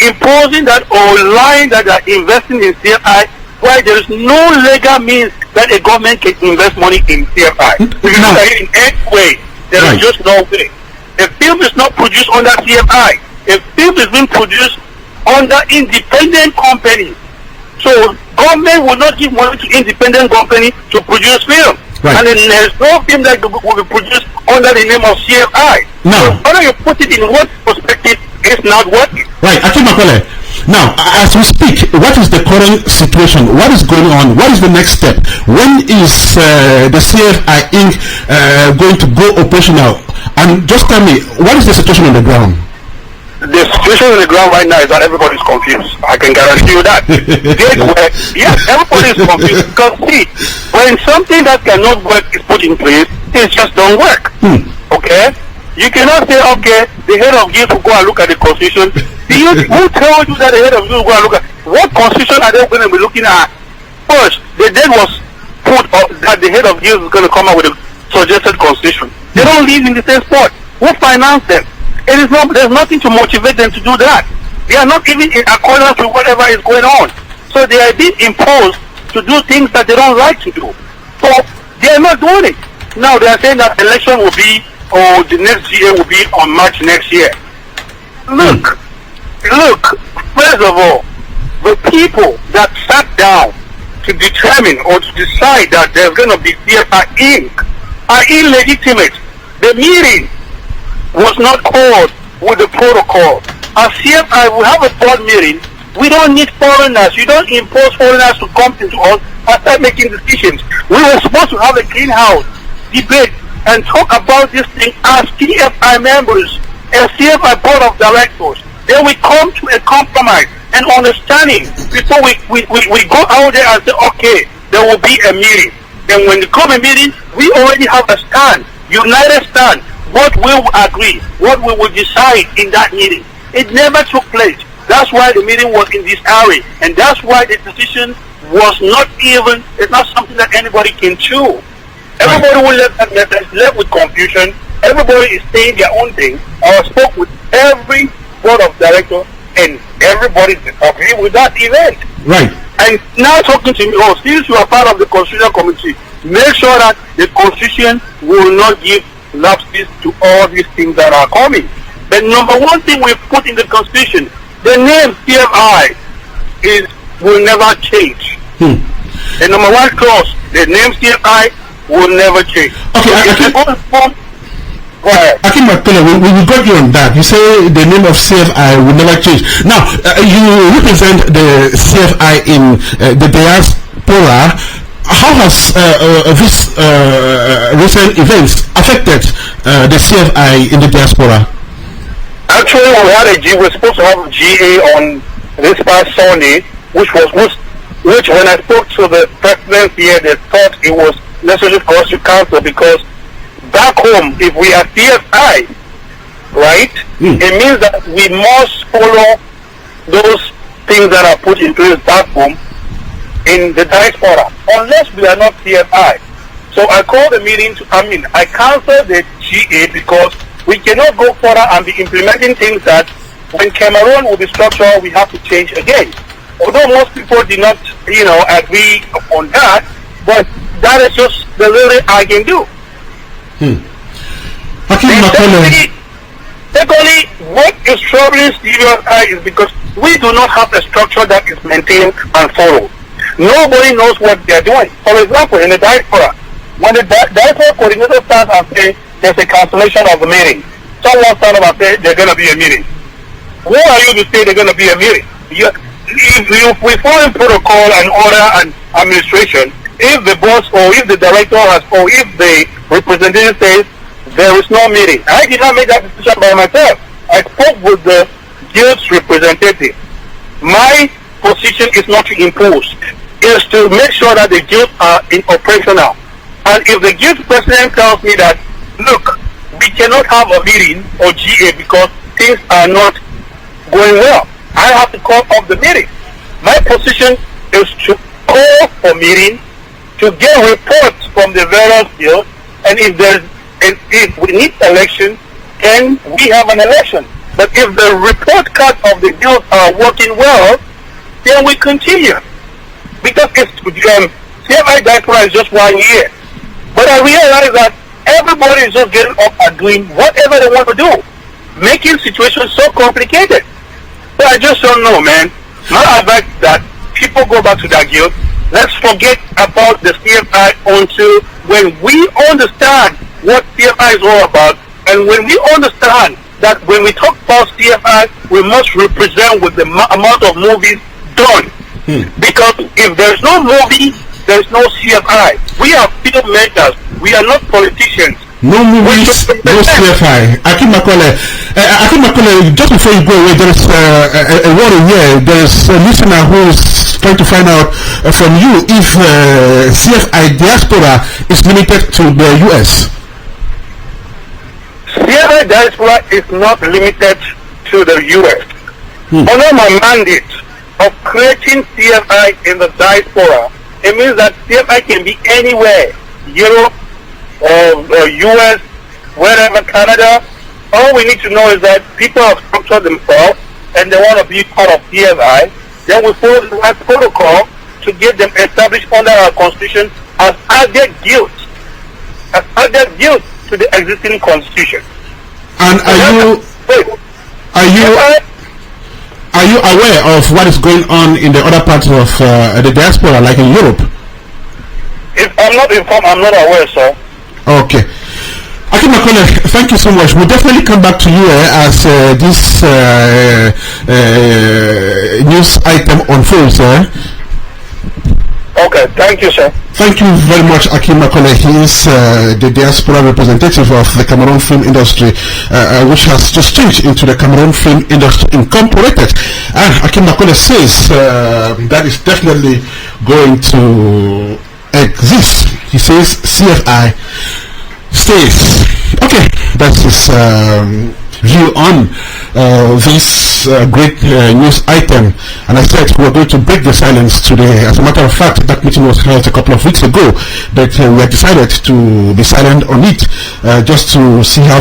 imposing that or lying that they are investing in CFI, why there is no legal means that a government can invest money in CFI. If you look at it in any way, there is just no way. A film is not produced under CFI. A film is being produced under independent company. So government will not give money to independent company to produce film. And then there's no film that will be produced under the name of CFI. So whether you put it in what perspective, it's not working. Right, Akim Macaulay. Now, as we speak, what is the current situation? What is going on? What is the next step? When is the CFI Inc. Going to go operational? And just tell me, what is the situation on the ground? The situation on the ground right now is that everybody's confused. I can guarantee you that. Yes, everybody is confused. Because see, when something that cannot work is put in place, it just don't work. Okay? You cannot say, okay, the head of guild will go and look at the constitution. Who told you that the head of guild will go and look at? What constitution are they going to be looking at? First, the date was put that the head of guild is going to come up with a suggested constitution. They don't live in the same spot. Who financed them? There's nothing to motivate them to do that. They are not even in accordance with whatever is going on. So they are being imposed to do things that they don't like to do. So they are not doing it. Now they are saying that election will be, or the next GA will be on March next year. Look, first of all, the people that sat down to determine or to decide that there's going to be CFI Inc. are illegitimate. The meeting was not called with the protocol. As CFI, we have a board meeting. We don't need foreigners. You don't impose foreigners to come into us and start making decisions. We were supposed to have a clean house debate and talk about this thing as CFI members and CFI board of directors. Then we come to a compromise and understanding before we go out there and say, okay, there will be a meeting. Then when we come a meeting, we already have a stand, united stand, what we will agree, what we will decide in that meeting. It never took place. That's why the meeting was in this area, and that's why the decision was not even, it's not something that anybody can chew. Everybody will left with confusion. Everybody is saying their own thing. I spoke with every board of directors and everybody agree with that event. Right. And now talking to me, oh, since you are part of the Constitutional Committee, make sure that the Constitution will not give lapses to all these things that are coming. The number one thing we put in the Constitution, the name CFI will never change. The number one clause, the name CFI will never change. Okay, go ahead. Akim Makele, we got you on that. You say the name of CFI will never change. Now, you represent the CFI in the diaspora. How has this recent events affected the CFI in the diaspora? Actually, we were supposed to have a GA on this past Sunday, which when I spoke to the president here, they thought it was necessary for us to cancel because back home, if we are CFI, right, it means that we must follow those things that are put in place back home in the diaspora, unless we are not CFI. So I called the meeting I canceled the GA because we cannot go further and be implementing things that when Cameroon will be structured, we have to change again. Although most people did not, agree on that, but that is just the little I can do. Secondly, what is troubling CFI is because we do not have a structure that is maintained and followed. Nobody knows what they are doing. For example, in the diaspora, when the diaspora coordinator starts and says there's a cancellation of the meeting, someone starts up and says there's going to be a meeting. Who are you to say there's going to be a meeting? If we follow protocol and order and administration, if the boss or if the director or if the representative says there is no meeting, I did not make that decision by myself. I spoke with the guild's representative. My position is not to impose, is to make sure that the guilds are in operational. And if the guild president tells me that, look, we cannot have a meeting or GA because things are not going well, I have to call off the meeting. My position is to call for meeting, to get reports from the various guilds, and if we need election, then we have an election. But if the report cards of the guilds are working well, then we continue. Because CFI diaspora is just 1 year. But I realize that everybody is just getting up and doing whatever they want to do, making situations so complicated. So I just don't know, man. My advice is that people go back to their guild. Let's forget about the CFI until when we understand what CFI is all about, and when we understand that when we talk about CFI, we must represent with the amount of movies done. Because if there's no movie, there's no CFI. We are filmmakers. We are not politicians. No movies, no CFI. Akim Makole, just before you go away, there is a word here. There is a listener who is trying to find out from you if CFI diaspora is limited to the US. CFI diaspora is not limited to the US. Under my mandate of creating CFI in the diaspora, it means that CFI can be anywhere, Europe, or US, wherever, Canada. All we need to know is that people have structured themselves and they want to be part of CFI. Then we follow the right protocol to get them established under our constitution as added guilds to the existing constitution. And are you aware of what is going on in the other parts of the diaspora, like in Europe? If I'm not informed, I'm not aware, sir. Okay. Akim Makole, thank you so much. We'll definitely come back to you as this news item unfolds. Okay, thank you, sir. Thank you very much, Akim Makole. He is the diaspora representative of the Cameroon film industry, which has just changed into the Cameroon Film Industry Incorporated. And Akim Makole says that is definitely going to exist. He says CFI stays. Okay, that's his view on this great news item. And I said we're going to break the silence today. As a matter of fact, that meeting was held a couple of weeks ago, but we had decided to be silent on it just to see how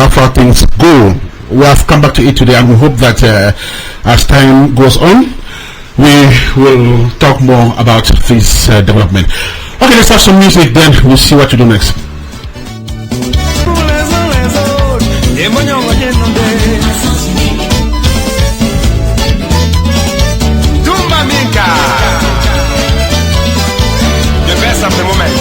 far things go we have come back to it today, and we hope that as time goes on, we will talk more about this development. Okay, let's have some music, then we'll see what to do next. The best of the moment.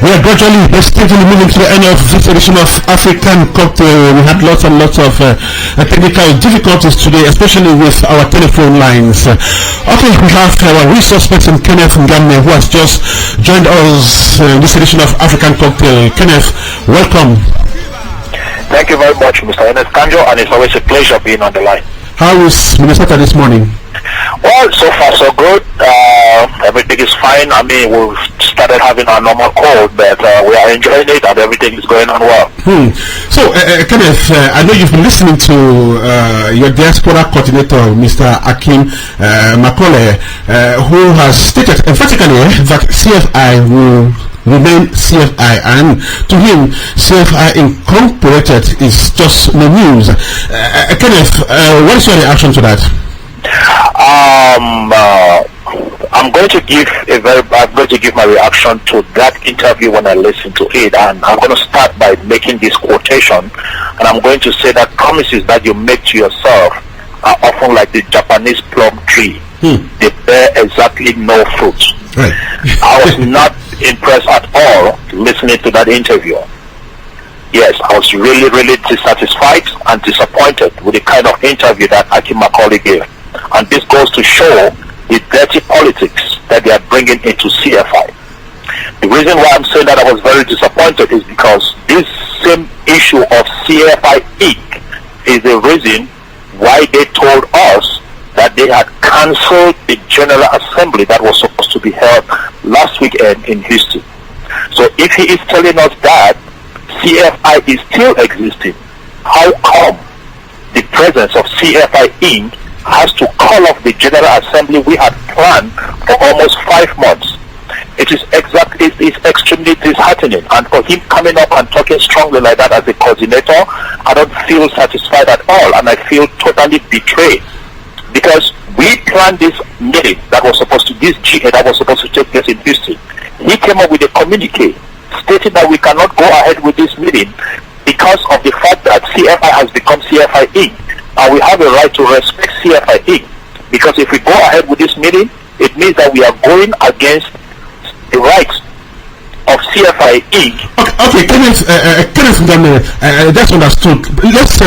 We are gradually moving to the end of this edition of African Cocktail. We had lots and lots of technical difficulties today, especially with our telephone lines. Okay, we have our resource person Kenneth Ngamne, who has just joined us in this edition of African Cocktail. Kenneth, welcome. Thank you very much, Mr. Ernest Kanjo, and it's always a pleasure being on the line. How is Minnesota this morning? Well, so far so good. Everything is fine. I mean, we've started having our normal cold, but we are enjoying it, and everything is going on well. So, Kenneth, I know you've been listening to your diaspora coordinator, Mr. Akim Makole, who has stated emphatically that CFI will remain CFI, and to him, CFI Incorporated is just no news. Kenneth, what is your reaction to that? I'm going to give my reaction to that interview when I listen to it, and I'm going to start by making this quotation, and I'm going to say that promises that you make to yourself are often like the Japanese plum tree. They bear exactly no fruit. Right. I was not impressed at all listening to that interview. Yes, I was really, really dissatisfied and disappointed with the kind of interview that Akim Makole gave. And this goes to show the dirty politics that they are bringing into CFI. The reason why I'm saying that I was very disappointed is because this same issue of CFI Inc. is the reason why they told us that they had cancelled the General Assembly that was supposed to be held last weekend in Houston. So if he is telling us that CFI is still existing, how come the presence of CFI Inc. has to call off the General Assembly we had planned for almost 5 months? It is extremely disheartening, and for him coming up and talking strongly like that as a coordinator, I don't feel satisfied at all, and I feel totally betrayed, because we planned this meeting that was supposed to take place in Houston. He came up with a communique stating that we cannot go ahead with this meeting because of the fact that CFI has become CFI Inc. And we have a right to respect CFI Inc. Because if we go ahead with this meeting, it means that we are going against the rights of CFI Inc. Okay, Kenneth, that's understood. Let's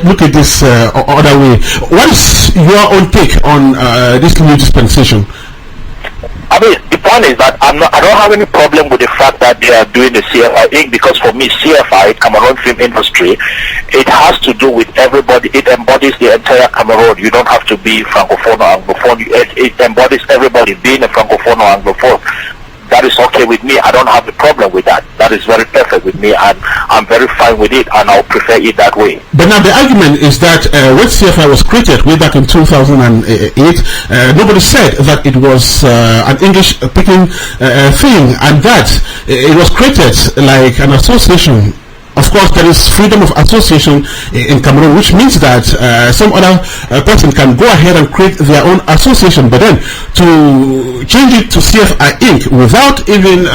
look at this other way. What is your own take on this new dispensation? I mean, the point is that I don't have any problem with the fact that they are doing the CFI Inc. because for me, CFI, Cameroon Film Industry, it has to do with everybody. It embodies the entire Cameroon. You don't have to be Francophone or Anglophone. It embodies everybody, being a Francophone or Anglophone. That is okay with me. I don't have a problem with that. That is very perfect with me, and I'm very fine with it, and I'll prefer it that way. But now the argument is that when CFI was created way back in 2008, nobody said that it was an English-speaking thing, and that it was created like an association. Of course, there is freedom of association in Cameroon, which means that some other person can go ahead and create their own association, but then to change it to CFI Inc. without even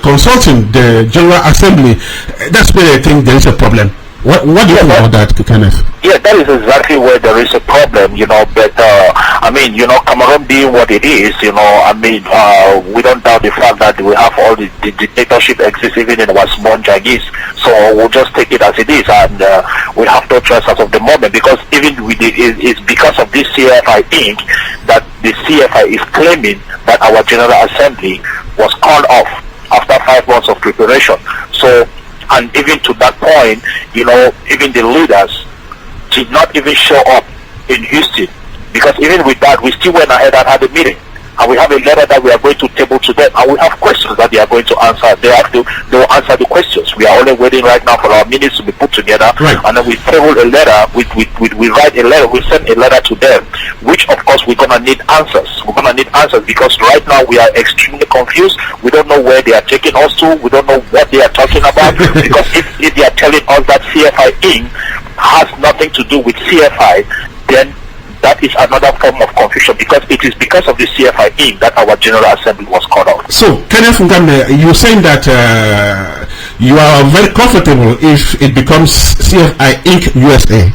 consulting the General Assembly, that's where I think there is a problem. What do you think about that, Kenneth? Yeah, that is exactly where there is a problem, but I mean, Cameroon being what it is, I mean, we don't doubt the fact that we have all the dictatorship exists even in our small Jagis, so we'll just take it as it is, and we have no choice as of the moment, because even it's because of this CFI Inc. that the CFI is claiming that our General Assembly was called off after 5 months of preparation. So, and even to that point, even the leaders did not even show up in Houston, because even with that, we still went ahead and had a meeting, and we have a letter that we are going to table to them, and we have questions that they are going to answer. They will answer the questions. We are only waiting right now for our minutes to be put together, and then we table a letter. We write a letter. We send a letter to them, which of course we're gonna need answers. We're gonna need answers because right now we are extremely confused. We don't know where they are taking us to. We don't know what they are talking about. Because if they are telling us that CFI Inc. has nothing to do with CFI, then that is another form of confusion, because it is because of the CFI Inc. that our General Assembly was called off. So, Kenneth Ngambe, you're saying that you are very comfortable if it becomes CFI Inc. USA?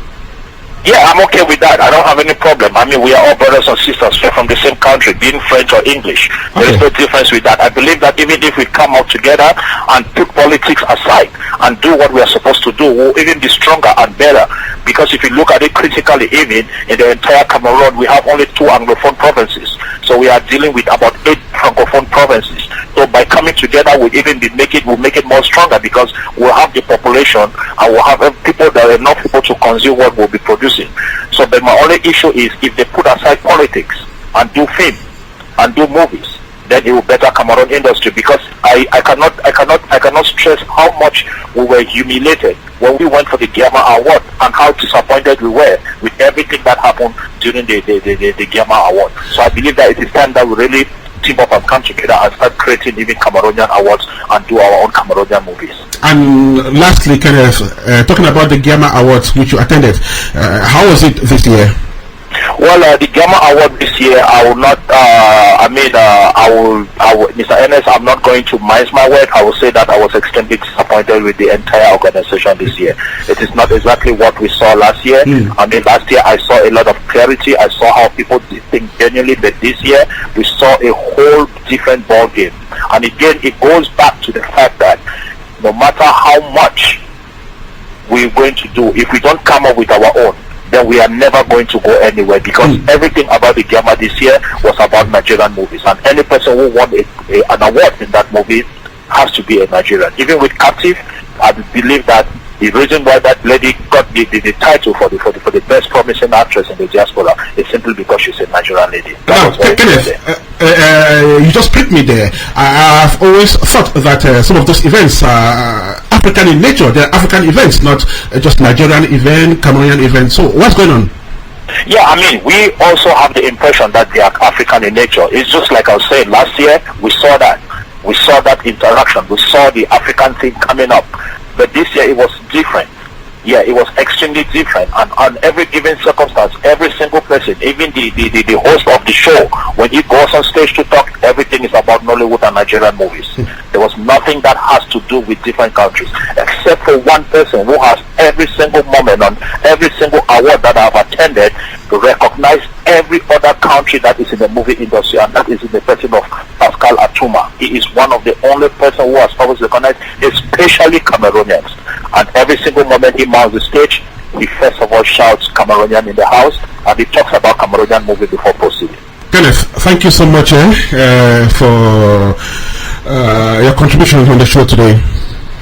Yeah, I'm okay with that. I don't have any problem. I mean, we are all brothers and sisters. We're from the same country, being French or English. There is no difference with that. I believe that even if we come out together and put politics aside and do what we are supposed to do, we'll even be stronger and better. Because if you look at it critically, even in the entire Cameroon, we have only 2 Anglophone provinces. So we are dealing with about 8 Francophone provinces. So by coming together, we'll make it more stronger, because we'll have the population and we'll have people, there are enough people to consume what we'll be producing. So but my only issue is if they put aside politics and do film and do movies, then it will better Cameroon industry, because I cannot stress how much we were humiliated when we went for the Gamma Award, and how disappointed we were with everything that happened during the Gamma Award. So I believe that it is time that we really team up and come together and start creating even Cameroonian awards and do our own Cameroonian movies. And lastly, Kenneth, talking about the Gamma Awards which you attended, how was it this year? Well, the Gamma Award this year, I will not, Mr. Ernest, I'm not going to mince my word. I will say that I was extremely disappointed with the entire organization this year. It is not exactly what we saw last year. I mean, last year I saw a lot of clarity. I saw how people did things genuinely, but this year we saw a whole different ball game. And again, it goes back to the fact that no matter how much we're going to do, if we don't come up with our own, then we are never going to go anywhere, because everything about the Gamma this year was about Nigerian movies, and any person who won an award in that movie has to be a Nigerian. Even with Captive, I believe that the reason why that lady got the title for the best promising actress in the diaspora is simply because she's a Nigerian lady. Now, Kenneth, you just pricked me there. I've always thought that some of those events are African in nature. They're African events, not just Nigerian event, Cameroonian event. So what's going on? Yeah, I mean, we also have the impression that they are African in nature. It's just like I was saying, last year we saw that. We saw that interaction. We saw the African thing coming up. But this year it was different. Yeah, it was extremely different. And on every given circumstance, every single person, even the host of the show, when he goes on stage to talk, everything is about Nollywood and Nigerian movies. There was nothing that has to do with different countries, except for one person who has every single moment on every single award that I have attended to recognize every other country that is in the movie industry, and that is in the person of Pascal Atuma. He is one of the only person who has always recognized, especially Cameroonians. And every single moment he mounts the stage, he first of all shouts Cameroonian in the house, and he talks about Cameroonian movie before proceeding. Kenneth, thank you so much for your contribution on the show today.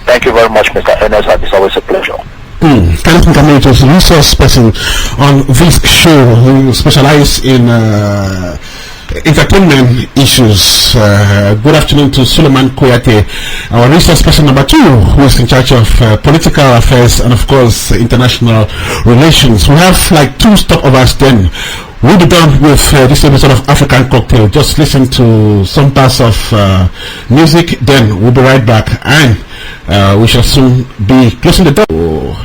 Thank you very much, Mr. Ernest. It's always a pleasure. Kenneth Ngambe is a resource person on this show who specializes in entertainment issues. Good afternoon to Suleiman Koyate, our resource person number 2, who is in charge of political affairs and of course international relations. We have like 2 stopovers, then we'll be done with this episode of African Cocktail. Just listen to some parts of music, then we'll be right back, and we shall soon be closing the door.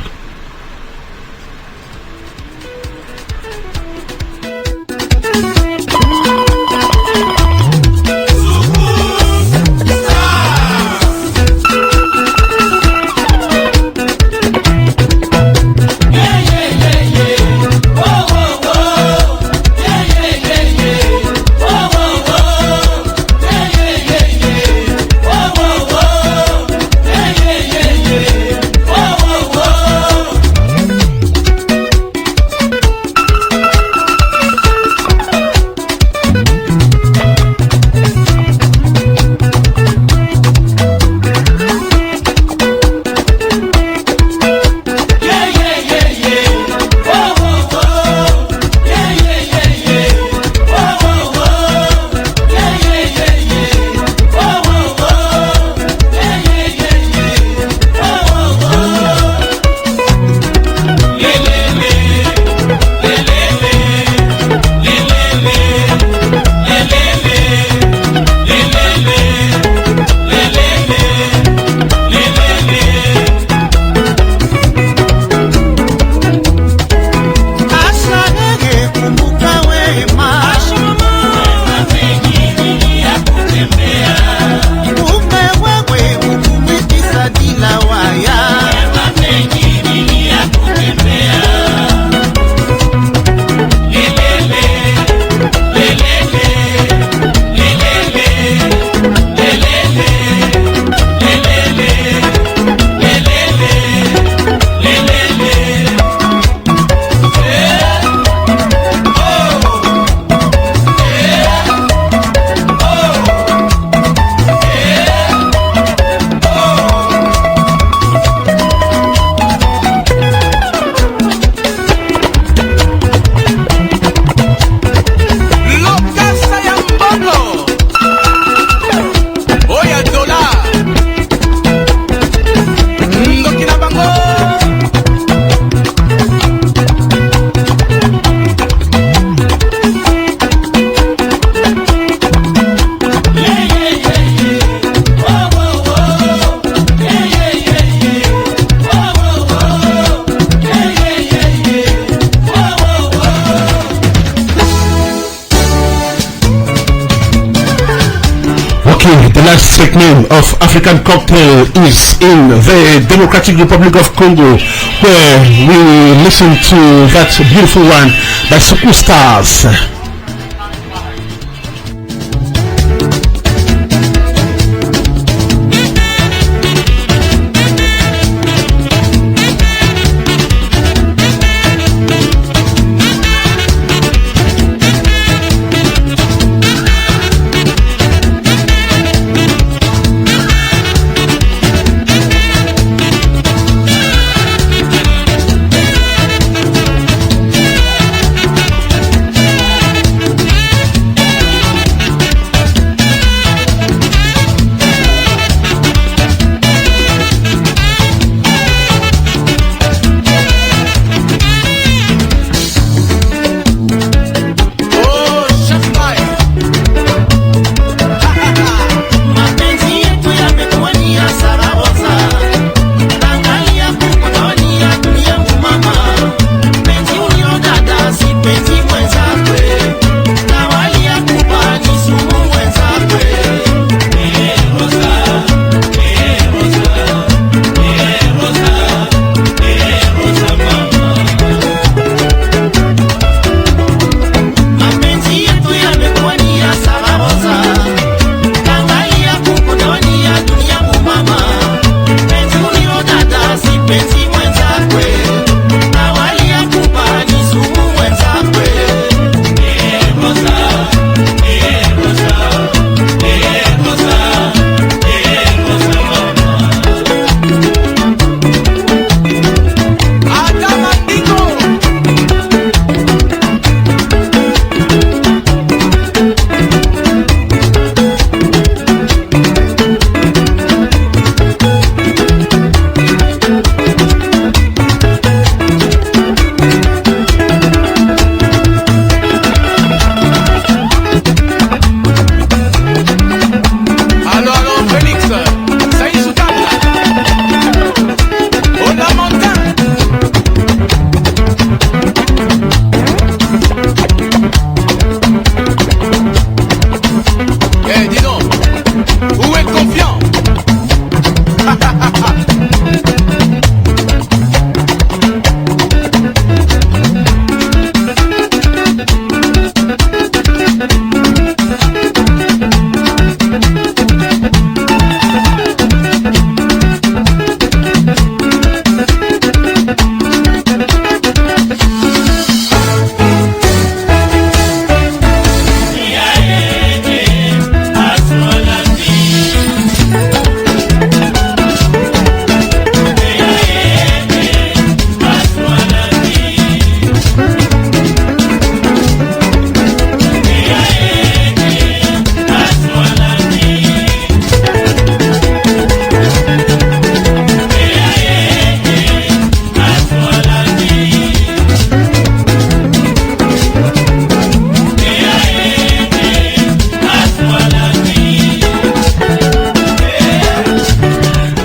The last segment of African Cocktail is in the Democratic Republic of Congo, where we listen to that beautiful one by Suku Stars.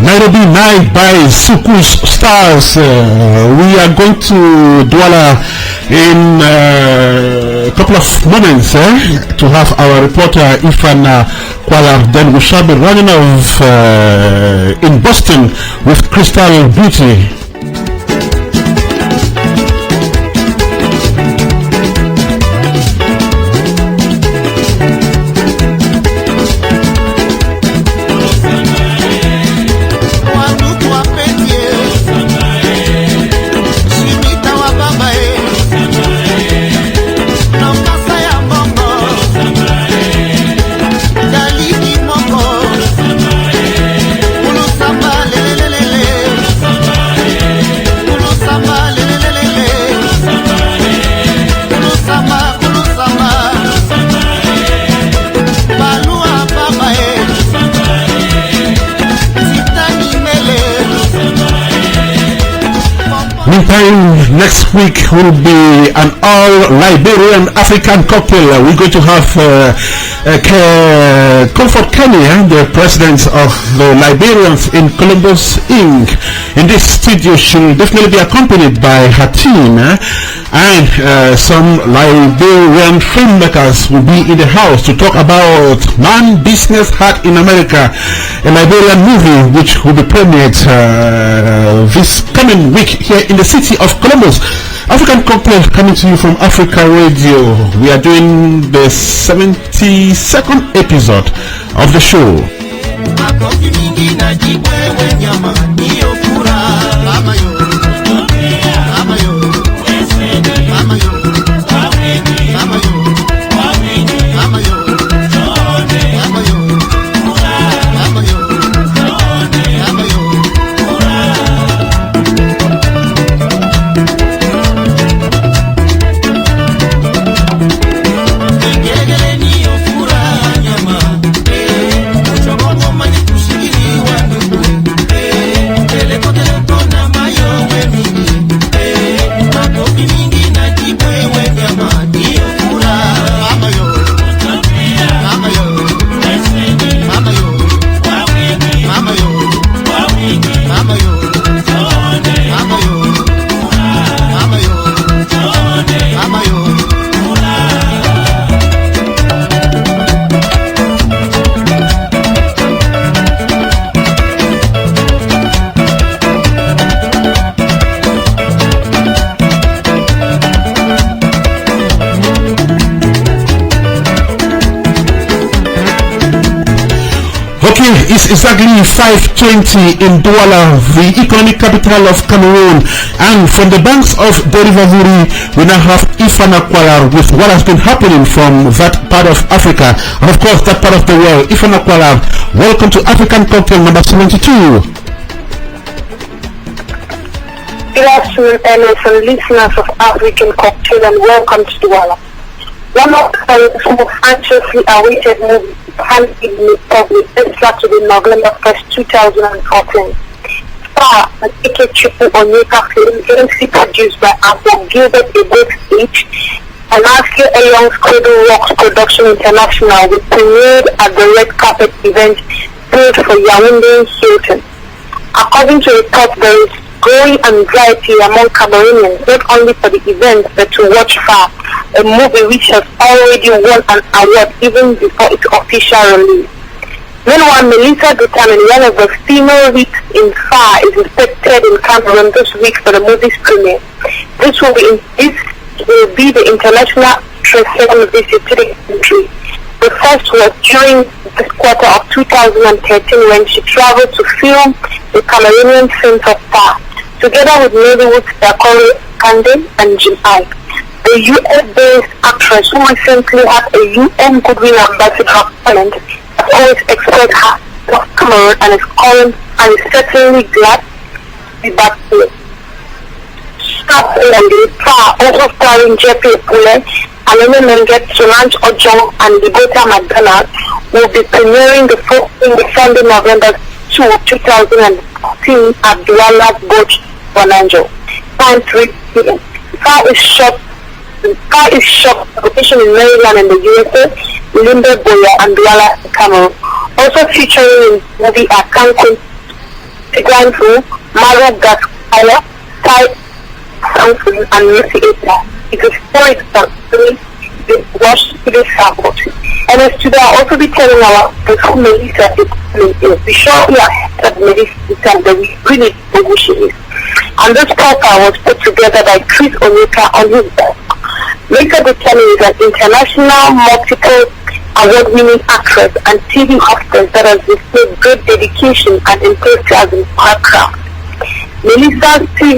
Nairobi Night by Suku Stars. We are going to Douala in a couple of moments to have our reporter Ifan Kwalar. Then we shall be running off in Boston with Crystal Beauty. Meantime, next week will be an all-Liberian African cocktail. We're going to have Comfort Kenya, the president of the Liberians in Columbus Inc. In this studio, she'll definitely be accompanied by her team. and some Liberian filmmakers will be in the house to talk about Man Business Heart in America, a Liberian movie which will be premiered this coming week here in the city of Columbus. African Cocktail coming to you from Africa Radio. We are doing the 72nd episode of the show. It's exactly 5:20 in Douala, the economic capital of Cameroon, and from the banks of the River Vuri, we now have Ifana Kwala with what has been happening from that part of Africa, and of course that part of the world. Ifana Kwala, welcome to African Cocktail number 72. Good afternoon, Ernest and listeners of African Cocktail, and welcome to Douala. One of the most anxiously awaited movies handed in the public this Saturday, November 1st, 2014. Star and Ike Onyeka film, currently produced by Uncle Gilbert Ebert H. and Askio Young's Cradle Rocks Production International, was premiered at the Red Carpet event held for Yaoundé Hilton. According to reports, there is growing anxiety among Cameroonians, not only for the event, but to watch Far, a movie which has already won an award even before its official release. Meanwhile, Melissa Dutamini, one of the female leads in Far, is expected in Cameroon this week for the movie's premiere. This will be the international second visit to the country. The first was during this quarter of 2013 when she traveled to film the Cameroonian films of Far, together with Nollywood star Corey Kande and Jim Ike. The US-based actress who recently had a UN Goodwill Ambassador appointment has always expressed her love of Cameroon and is certainly glad to be back here. Stars and Far, also starring Jeffrey Pule, Alene Menget, Solange Ojong, and Libota McDonald, will be premiering the Sunday, November 2, 2014 at Douala Boch, Bonanjo. Time 3 p.m. Far is shot location in Maryland in the USA, Limbe Boya and Douala, Cameroon. Also featuring in the movie are Cancun, Tigranfu, Maru Gaskaya, Tai Samson, and Lucy Ita. It is story story watched this support. And as today I'll also be telling our who Melissa is. Be sure we are that Melissa that we really know who she is. And this profile was put together by Chris Onyeka on his desk. Melissa Dutamini is an international multiple award-winning actress and TV hostess that has displayed great dedication and enthusiasm for her craft. Melissa's TV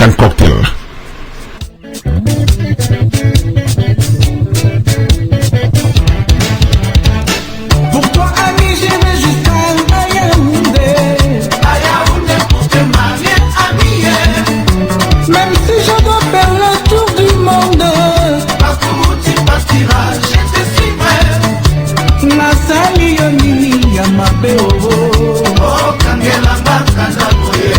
African cocktail. Pour toi, ami, je vais jusqu'à Yaoundé. À Yaoundé pour te marier, ami. Même si je dois faire le tour du monde, partout où tu partiras, je te suivrai. Nasali yonini ya mabeo. Oh, kangela bakanda boye.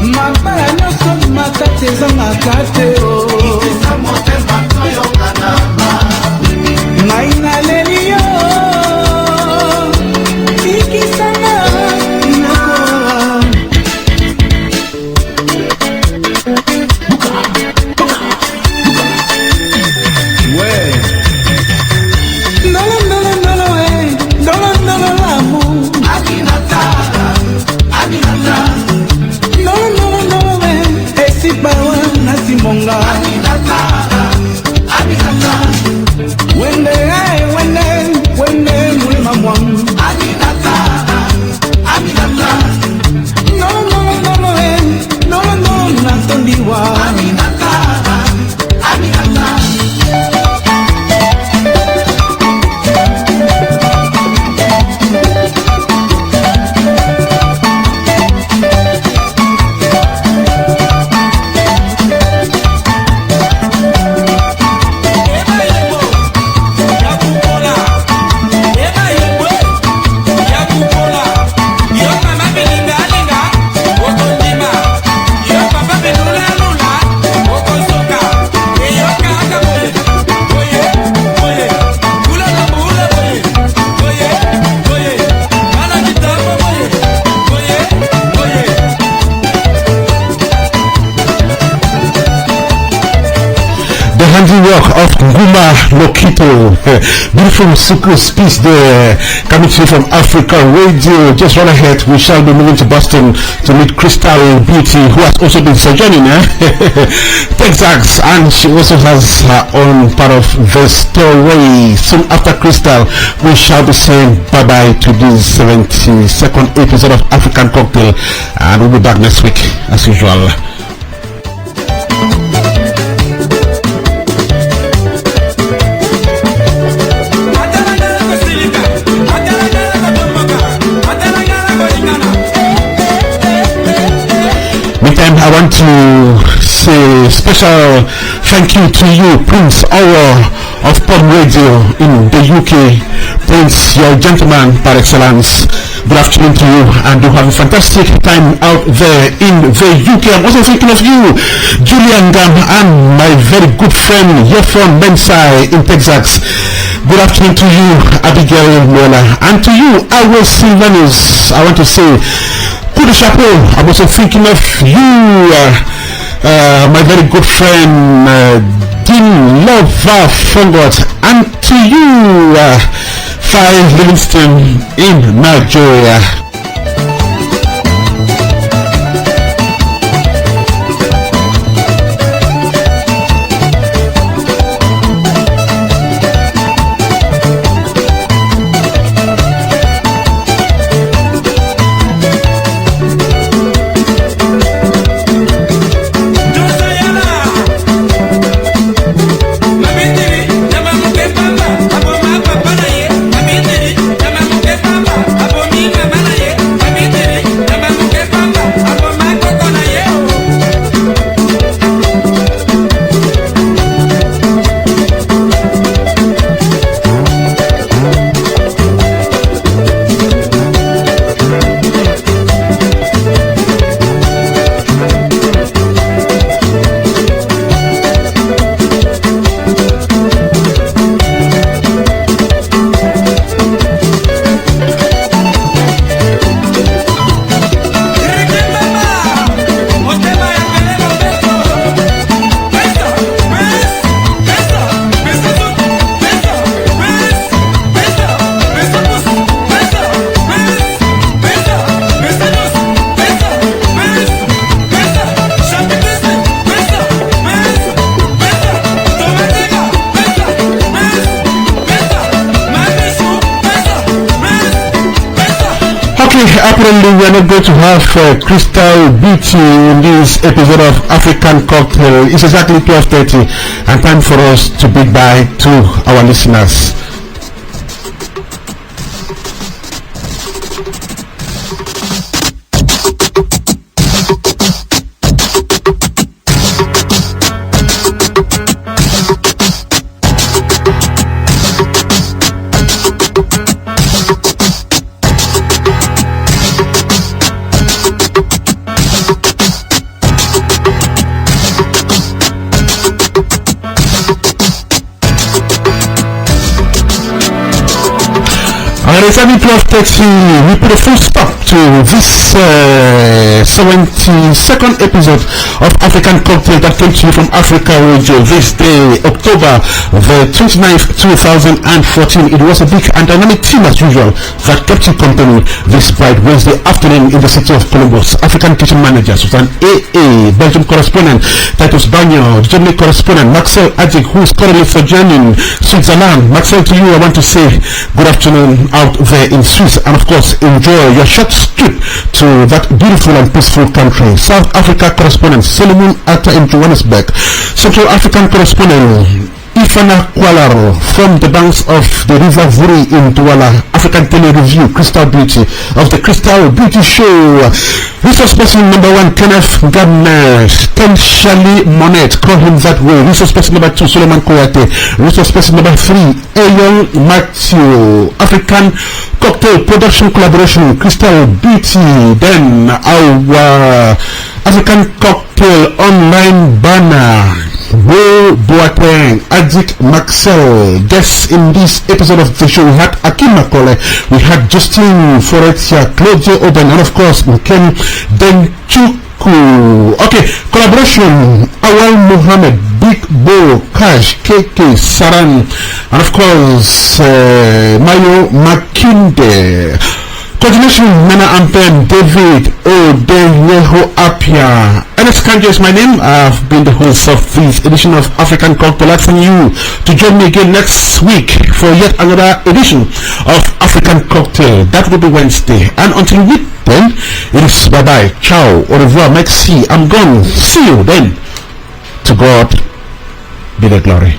Mabaya nyoso makate za makate o. Ikisa motema toyo kanaba. Maina lelio. Ikisa na inakoa. Ouais. Handiwork of Nguma Lokito, beautiful Sukus piece there, coming to you from Africa Radio. Just run ahead, we shall be moving to Boston to meet Crystal Beauty, who has also been sojourning Texas, and she also has her own part of the story. Soon after Crystal, we shall be saying bye-bye to this 72nd episode of African Cocktail, and we'll be back next week as usual. I want to say special thank you to you, Prince Owo of Pop Radio in the UK. Prince, you're a gentleman par excellence. Good afternoon to you, and you have a fantastic time out there in the UK. I'm also thinking of you, Julian Gam, and my very good friend Yefron Bensai in Texas. Good afternoon to you, Abigail Mola, and to you, Awo Silvanus. I want to say coup de chapeau. I'm also thinking of you, my very good friend Dean Lova Fongot, and to you, Fai Livingston in Nigeria. Mama Okay, apparently we are not going to have Crystal Beauty in this episode of African Cocktail. It's exactly 12:30 and time for us to bid bye to our listeners. And it's only 12:30. We put a full stop to this 72nd episode of African Cocktail that came to you from Africa Radio this day, October the 29th, 2014. It was a big and dynamic team as usual that kept you company this bright Wednesday afternoon in the city of Columbus. African kitchen managers with an AA, Belgium correspondent Titus Banyo, Germany correspondent Maxel Adjik, who is currently sojourning Switzerland. Maxel, to you I want to say good afternoon out there in Swiss, and of course enjoy your short trip to that beautiful and peaceful country. South Africa correspondent Solomon Atta in Johannesburg, Central African correspondent Ifana Kwalaro from the banks of the River Vuri in Douala. African Tele Review, Crystal Beauty of the Crystal Beauty Show. Resource person number 1, Kenneth Gardner, Ken Shali Monet, call him that way. Resource person number 2, Solomon Kouate. Resource person number 3, Ayon Matthew. African Cocktail Production Collaboration, Crystal Beauty. Then our African Cocktail Online Banner, Bo Boateng, Adjik Maxel. Guests in this episode of the show, we had Akim Makole, we had Justin Foretia, Claudio Oben, and of course Ken Denchuku. Okay, collaboration, Awal Mohammed, Big Bo, Cash, KK, Saran, and of course Mayo Makinde. Coordination, Nana Ampen, David Odeyeho Apia. Ernest Kanjo is my name. I've been the host of this edition of African Cocktail. I'd like you to join me again next week for yet another edition of African Cocktail. That will be Wednesday. And until then, it is bye-bye, ciao, au revoir, merci, I'm gone. See you then. To God be the glory.